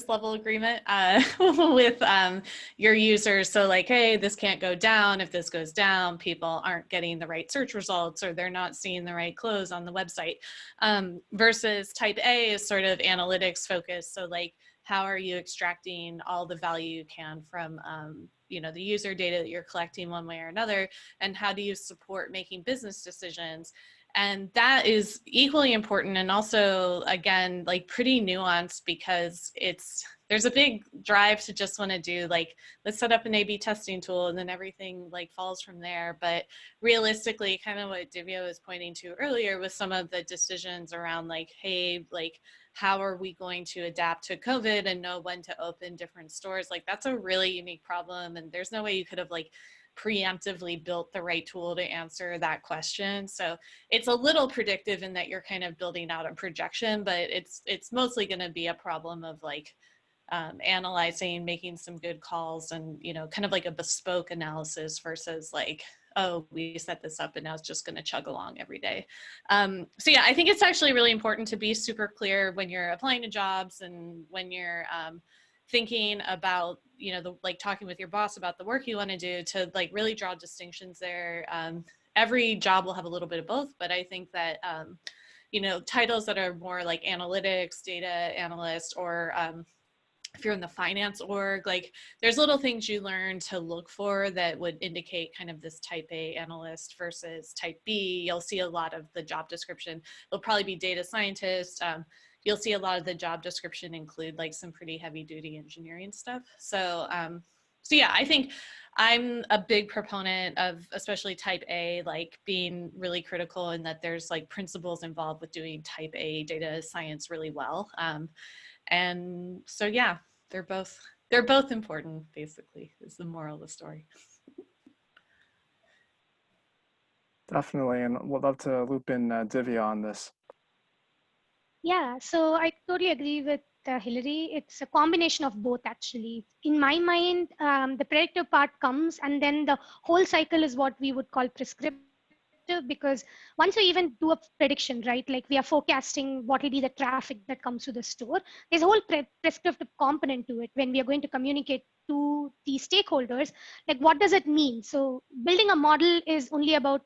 level agreement with your users. So like, hey, this can't go down. If this goes down, people aren't getting the right search results, or they're not seeing the right close on the website. Versus type A is sort of analytics focused. So like, how are you extracting all the value you can from the user data that you're collecting one way or another, and how do you support making business decisions? And that is equally important, and also, again, like pretty nuanced, because there's a big drive to just want to do like, let's set up an A/B testing tool and then everything like falls from there. But realistically, kind of what Dhivya was pointing to earlier with some of the decisions around like, hey, like, how are we going to adapt to COVID and know when to open different stores? Like, that's a really unique problem, and there's no way you could have like preemptively built the right tool to answer that question. So it's a little predictive in that you're kind of building out a projection, but it's mostly going to be a problem of like analyzing, making some good calls, and kind of like a bespoke analysis versus like, oh, we set this up and now it's just going to chug along every day. So yeah, I think it's actually really important to be super clear when you're applying to jobs, and when you're thinking about, like talking with your boss about the work you want to do, to like really draw distinctions there. Every job will have a little bit of both, but I think that, titles that are more like analytics, data analyst, or if you're in the finance org, like there's little things you learn to look for that would indicate kind of this type A analyst versus type B. You'll see a lot of the job description. It'll probably be data scientist. You'll see a lot of the job description include like some pretty heavy duty engineering stuff. So yeah, I think I'm a big proponent of especially type A, like being really critical in that there's like principles involved with doing type A data science really well. And so, yeah, they're both important, basically, is the moral of the story. Definitely, and we'd love to loop in Dhivya on this. Yeah, so I totally agree with Hilary. It's a combination of both, actually. In my mind, the predictive part comes, and then the whole cycle is what we would call prescriptive, because once you even do a prediction, right, like we are forecasting what will be the traffic that comes to the store, there's a whole prescriptive component to it when we are going to communicate to the stakeholders, like what does it mean? So building a model is only about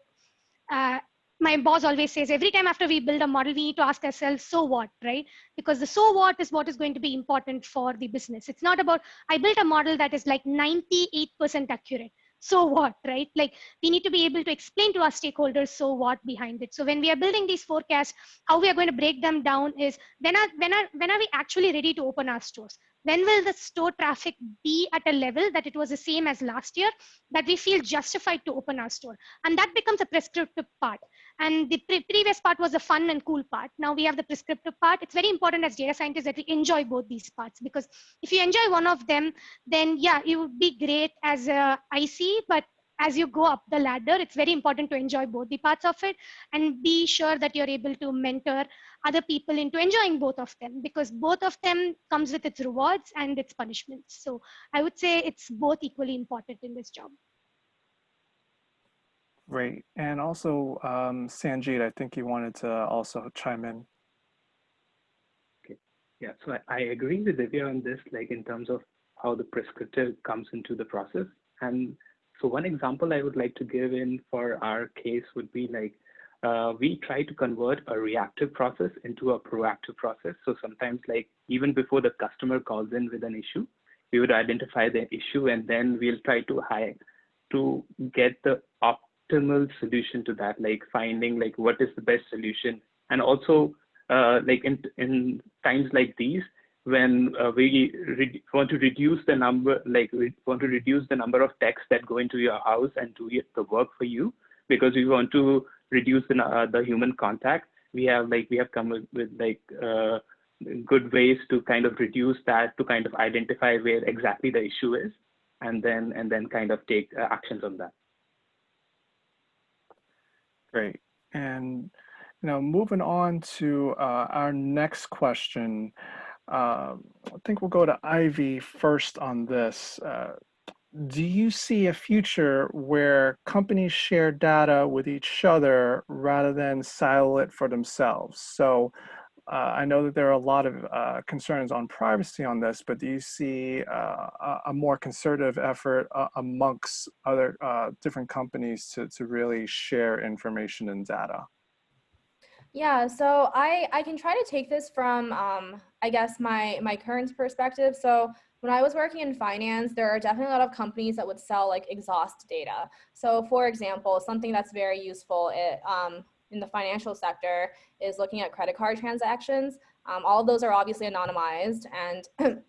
my boss always says every time after we build a model, we need to ask ourselves, so what, right? Because the so what is what is going to be important for the business. It's not about, I built a model that is like 98% accurate. So what, right? Like we need to be able to explain to our stakeholders so what behind it. So when we are building these forecasts, how we are going to break them down is when are we actually ready to open our stores? when will the store traffic be at a level that it was the same as last year, that we feel justified to open our store? And that becomes a prescriptive part. And the previous part was the fun and cool part. Now we have the prescriptive part. It's very important as data scientists that we enjoy both these parts, because if you enjoy one of them, then yeah, it would be great as a IC, but as you go up the ladder, it's very important to enjoy both the parts of it and be sure that you're able to mentor other people into enjoying both of them, because both of them comes with its rewards and its punishments. So I would say it's both equally important in this job. Great. And also, Sanjeet, I think you wanted to also chime in. Okay. Yeah, so I agree with Dhivya on this, like in terms of how the prescriptive comes into the process. And so one example I would like to give in for our case would be like, we try to convert a reactive process into a proactive process. So sometimes like even before the customer calls in with an issue, we would identify the issue and then we'll try to get the optimal solution to that, like finding like what is the best solution. And also like in times like these, when we want to reduce the number, like we want to reduce the number of texts that go into your house and do the work for you, because we want to reduce the human contact. We have come with like good ways to kind of reduce that, to kind of identify where exactly the issue is, and then kind of take actions on that. Great. And moving on to our next question. I think we'll go to Ivy first on this. Do you see a future where companies share data with each other rather than silo it for themselves? So I know that there are a lot of concerns on privacy on this, but do you see a more concerted effort amongst other different companies to really share information and data? Yeah, so I can try to take this from, I guess, my current perspective. So when I was working in finance, there are definitely a lot of companies that would sell like exhaust data. So for example, something that's very useful in the financial sector is looking at credit card transactions. All of those are obviously anonymized and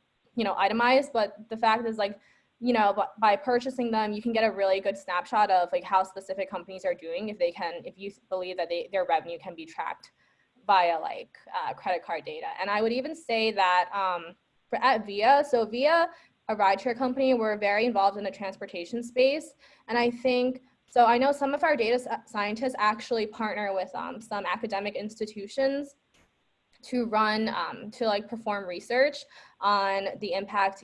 itemized, but the fact is like, by purchasing them, you can get a really good snapshot of like how specific companies are doing if you believe that their revenue can be tracked via like credit card data. And I would even say that at Via, so Via, a rideshare company, we're very involved in the transportation space. And I know some of our data scientists actually partner with some academic institutions to perform research on the impact,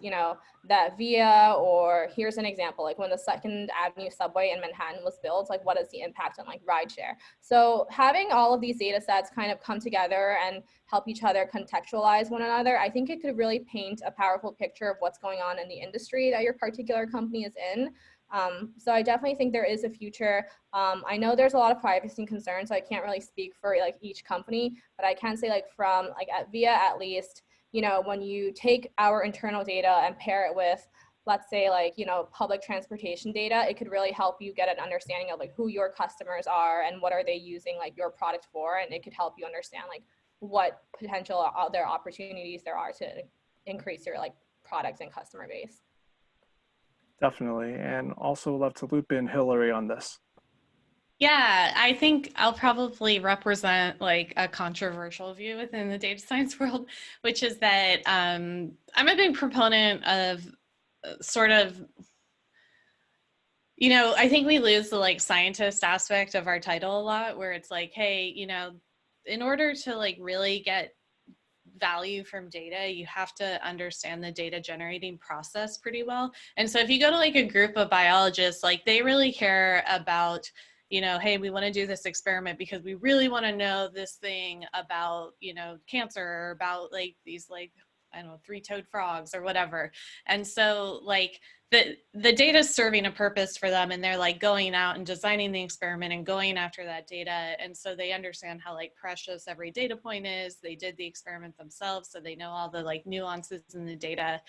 that Via, or here's an example, like when the Second Avenue subway in Manhattan was built, like what is the impact on like rideshare? So having all of these data sets kind of come together and help each other contextualize one another, I think it could really paint a powerful picture of what's going on in the industry that your particular company is in. So I definitely think there is a future. I know there's a lot of privacy concerns, so I can't really speak for like each company, but I can say like from like at Via at least, when you take our internal data and pair it with, let's say like, public transportation data, it could really help you get an understanding of like who your customers are and what are they using like your product for. And it could help you understand like what potential other opportunities there are to increase your like products and customer base. Definitely. And also love to loop in Hilary on this. Yeah, I think I'll probably represent like a controversial view within the data science world, which is that I'm a big proponent of sort of, I think we lose the like scientist aspect of our title a lot, where it's like, hey, in order to like really get value from data, you have to understand the data generating process pretty well. And so if you go to like a group of biologists, like they really care about, hey, we want to do this experiment because we really want to know this thing about, cancer, or about like these like, I don't know, three-toed frogs or whatever. And so like the data is serving a purpose for them, and they're like going out and designing the experiment and going after that data. And so they understand how like precious every data point is. They did the experiment themselves, so they know all the like nuances in the data.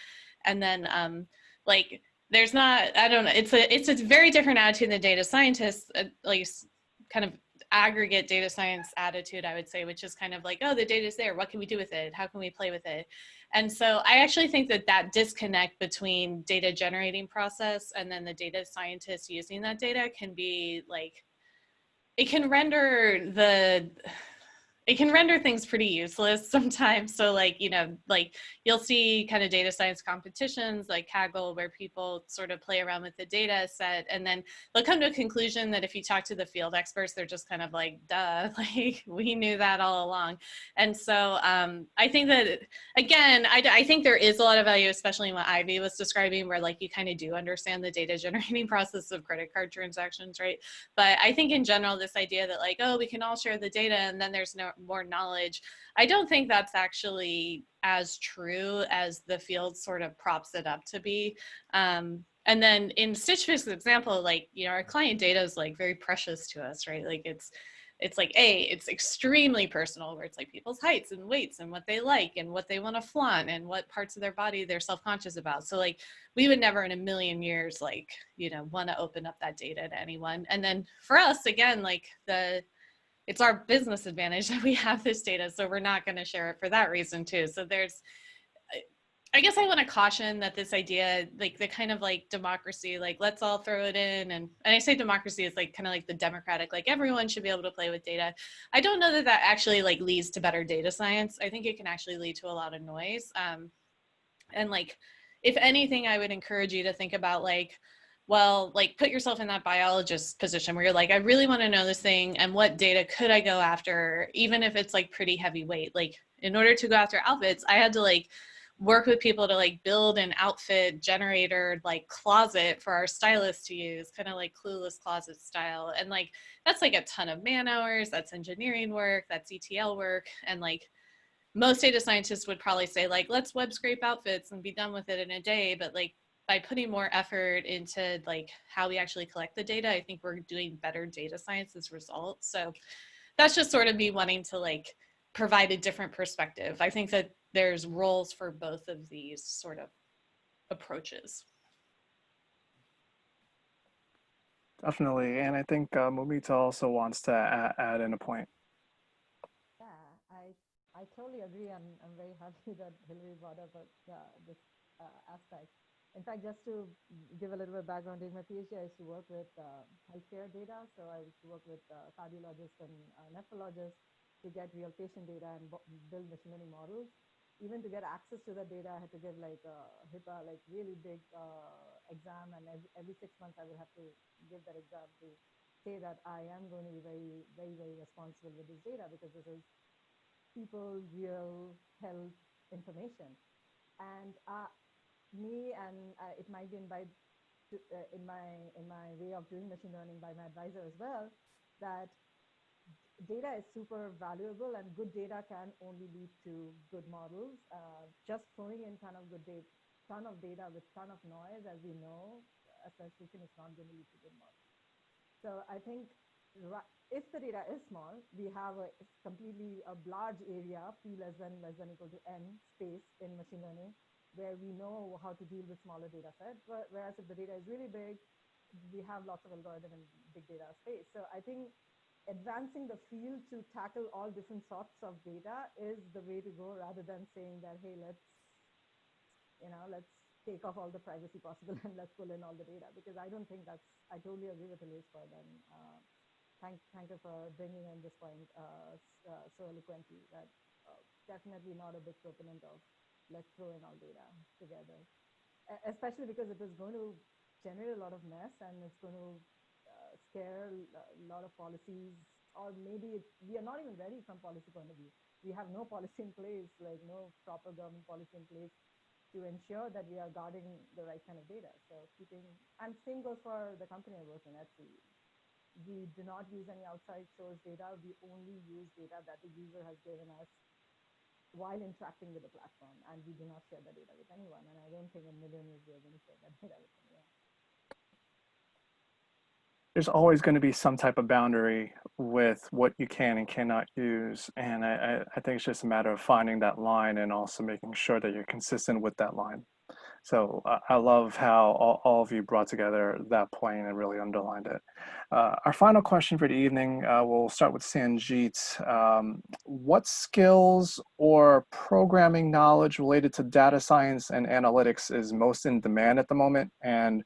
And then like there's not, I don't know, it's a very different attitude than data scientists, at least kind of aggregate data science attitude, I would say, which is kind of like, oh, the data's there. What can we do with it? How can we play with it? And so I actually think that that disconnect between data generating process and then the data scientists using that data can be like, it can render things pretty useless sometimes. So like, you know, like you'll see kind of data science competitions like Kaggle where people sort of play around with the data set and then they'll come to a conclusion that if you talk to the field experts, they're just kind of like, duh, like we knew that all along. And so I think that, again, I think there is a lot of value, especially in what Ivy was describing, where like you kind of do understand the data generating process of credit card transactions, right? But I think in general, this idea that like, oh, we can all share the data and then there's no more knowledge, I don't think that's actually as true as the field sort of props it up to be. And then in Stitch Fix's example, like, you know, our client data is like very precious to us, right? Like it's like, it's extremely personal where it's like people's heights and weights and what they like and what they want to flaunt and what parts of their body they're self-conscious about. So like we would never in a million years, like, you know, want to open up that data to anyone. And then for us, again, like it's our business advantage that we have this data. So we're not going to share it for that reason too. So I guess I want to caution that this idea, like the kind of like democracy, like let's all throw it in. And I say democracy is like kind of like the democratic, like everyone should be able to play with data. I don't know that that actually like leads to better data science. I think it can actually lead to a lot of noise. And like, if anything, I would encourage you to think about like, well, like put yourself in that biologist position where you're like, I really want to know this thing and what data could I go after, even if it's like pretty heavyweight. Like in order to go after outfits, I had to like work with people to like build an outfit generator like closet for our stylists to use, kind of like Clueless closet style. And like, that's like a ton of man hours, that's engineering work, that's ETL work. And like most data scientists would probably say like, let's web scrape outfits and be done with it in a day. But like by putting more effort into like how we actually collect the data, I think we're doing better data science as a result. So that's just sort of me wanting to like provide a different perspective. I think that there's roles for both of these sort of approaches. Definitely. And I think Mumita also wants to add in a point. Yeah, I totally agree. I'm very happy that Hilary brought up this aspect. In fact, just to give a little bit of background, during my PhD, I used to work with healthcare data. So I used to work with cardiologists and nephrologists to get real patient data and build machine learning models. Even to get access to that data, I had to get like a HIPAA, like really big exam. And every 6 months, I would have to give that exam to say that I am going to be very, very, very responsible with this data because this is people's real health information. And me and it might be in my way of doing machine learning by my advisor as well, that data is super valuable and good data can only lead to good models. Just throwing in ton of data with ton of noise, as we know, a statistician is not going to lead to good models. So I think if the data is small, we have a large area, p less than equal to n space in machine learning, where we know how to deal with smaller data sets. Whereas if the data is really big, we have lots of algorithm in big data space. So I think advancing the field to tackle all different sorts of data is the way to go, rather than saying that, hey, let's take off all the privacy possible and let's pull in all the data, because I don't think I totally agree with Hilary's point, and thank you for bringing in this point so eloquently, that definitely not a big proponent of let's throw in all data together, especially because it is going to generate a lot of mess and it's going to scare a lot of policies, or maybe we are not even ready from policy point of view. We have no policy in place, like no proper government policy in place to ensure that we are guarding the right kind of data. So and same goes for the company I work in, Etsy. We do not use any outside source data. We only use data that the user has given us while interacting with the platform, and we do not share the data with anyone. And I don't think in a million years we are going to share that data with anyone. There's always going to be some type of boundary with what you can and cannot use. And I think it's just a matter of finding that line and also making sure that you're consistent with that line. So I love how all of you brought together that point and really underlined it. Our final question for the evening, we'll start with Sanjeet. What skills or programming knowledge related to data science and analytics is most in demand at the moment? And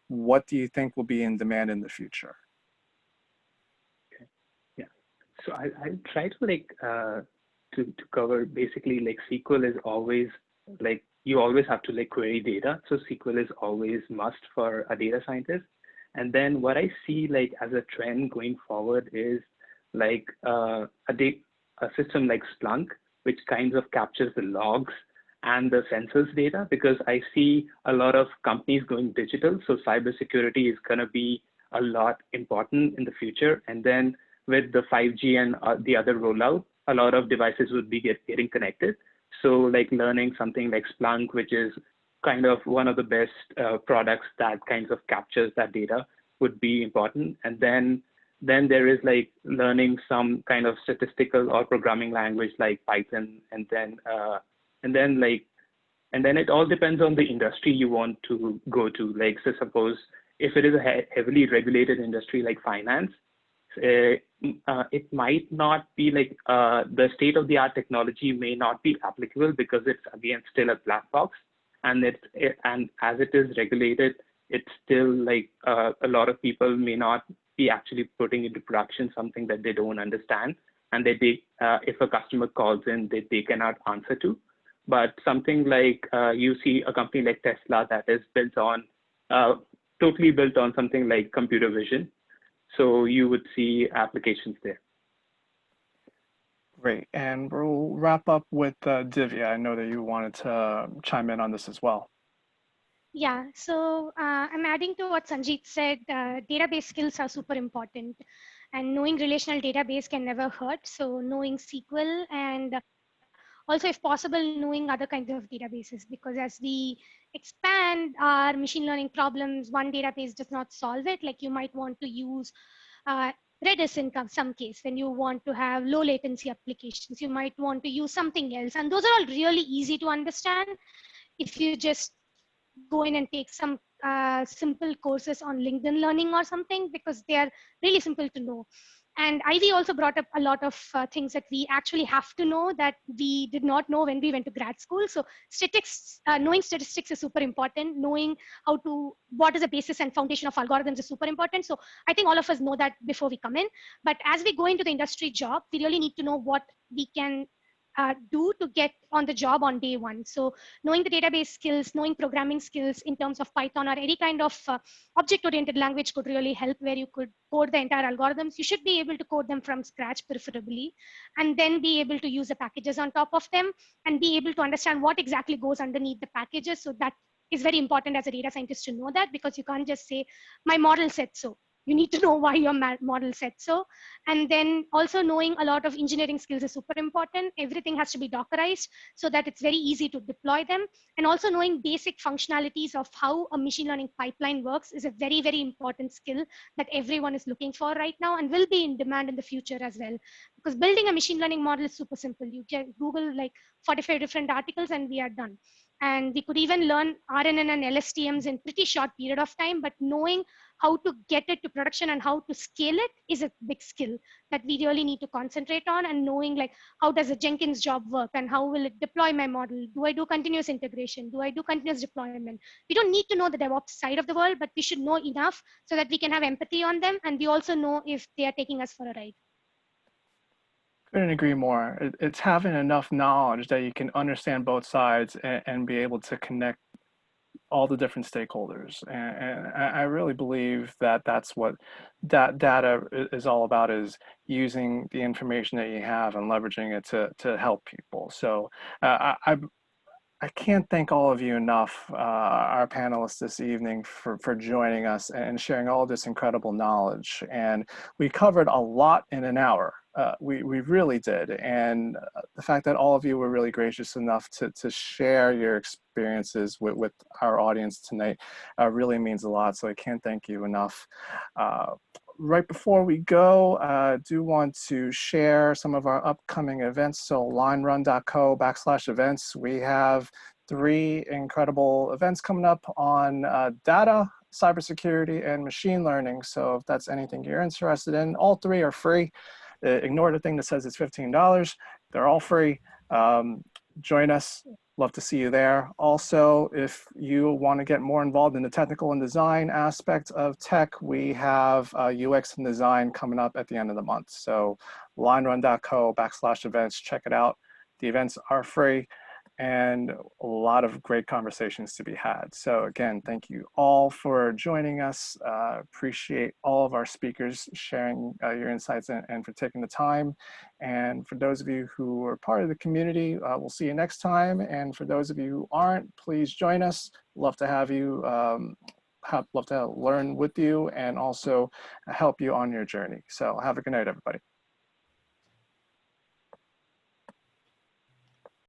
what do you think will be in demand in the future? Okay. Yeah. So I try to like to cover basically like SQL is always like you always have to like query data. So SQL is always must for a data scientist. And then what I see like as a trend going forward is like a system like Splunk, which kinds of captures the logs and the census data, because I see a lot of companies going digital. So cybersecurity is going to be a lot important in the future. And then with the 5G and the other rollout, a lot of devices would be getting connected. So like learning something like Splunk, which is kind of one of the best products that kinds of captures that data, would be important. And then there is like learning some kind of statistical or programming language like Python, and then it all depends on the industry you want to go to. Like, so suppose if it is a heavily regulated industry like finance, it might not be like the state of the art technology may not be applicable because it's again still a black box, and and as it is regulated, it's still like a lot of people may not be actually putting into production something that they don't understand, and if a customer calls in, they cannot answer to. But something like you see a company like Tesla that is built on totally built on something like computer vision. So you would see applications there. Great, and we'll wrap up with Dhivya. I know that you wanted to chime in on this as well. Yeah, so I'm adding to what Sanjeet said. Database skills are super important, and knowing relational database can never hurt. So knowing SQL, and also if possible knowing other kinds of databases, because as we expand our machine learning problems, one database does not solve it. Like you might want to use uh, Redis in some case when you want to have low latency applications. You might want to use something else, and those are all really easy to understand if you just go in and take some simple courses on LinkedIn Learning or something, because they are really simple to know. And Ivy also brought up a lot of things that we actually have to know that we did not know when we went to grad school. So statistics, knowing statistics is super important. Knowing what is the basis and foundation of algorithms is super important. So I think all of us know that before we come in. But as we go into the industry job, we really need to know what we can do to get on the job on day one. So knowing the database skills, knowing programming skills in terms of Python or any kind of object-oriented language could really help, where you could code the entire algorithms. You should be able to code them from scratch, preferably, and then be able to use the packages on top of them and be able to understand what exactly goes underneath the packages. So that is very important as a data scientist to know that, because you can't just say, my model said so. You need to know why your model said so. And then also knowing a lot of engineering skills is super important. Everything has to be Dockerized so that it's very easy to deploy them. And also knowing basic functionalities of how a machine learning pipeline works is a very, very important skill that everyone is looking for right now and will be in demand in the future as well. Because building a machine learning model is super simple. You can Google like 45 different articles and we are done. And we could even learn RNN and LSTMs in pretty short period of time, but knowing how to get it to production and how to scale it is a big skill that we really need to concentrate on. And knowing like, how does a Jenkins job work and how will it deploy my model? Do I do continuous integration? Do I do continuous deployment? We don't need to know the DevOps side of the world, but we should know enough so that we can have empathy on them. And we also know if they are taking us for a ride. Couldn't agree more. It's having enough knowledge that you can understand both sides and be able to connect all the different stakeholders. And I really believe that that's what that data is all about, is using the information that you have and leveraging it to help people. So I can't thank all of you enough, our panelists this evening, for joining us and sharing all this incredible knowledge. And we covered a lot in an hour. We really did. And the fact that all of you were really gracious enough to share your experiences with our audience tonight really means a lot. So I can't thank you enough. Right before we go, I do want to share some of our upcoming events. So linerun.co/events, we have 3 incredible events coming up on data, cybersecurity, and machine learning. So if that's anything you're interested in, all 3 are free. Ignore the thing that says it's $15. They're all free. Join us. Love to see you there. Also, if you want to get more involved in the technical and design aspect of tech, we have UX and design coming up at the end of the month. So linerun.co/events, check it out. The events are free and a lot of great conversations to be had. So again, thank you all for joining us. Appreciate all of our speakers sharing your insights and for taking the time. And for those of you who are part of the community, we'll see you next time. And for those of you who aren't, please join us. Love to have you, love to learn with you and also help you on your journey. So have a good night, everybody.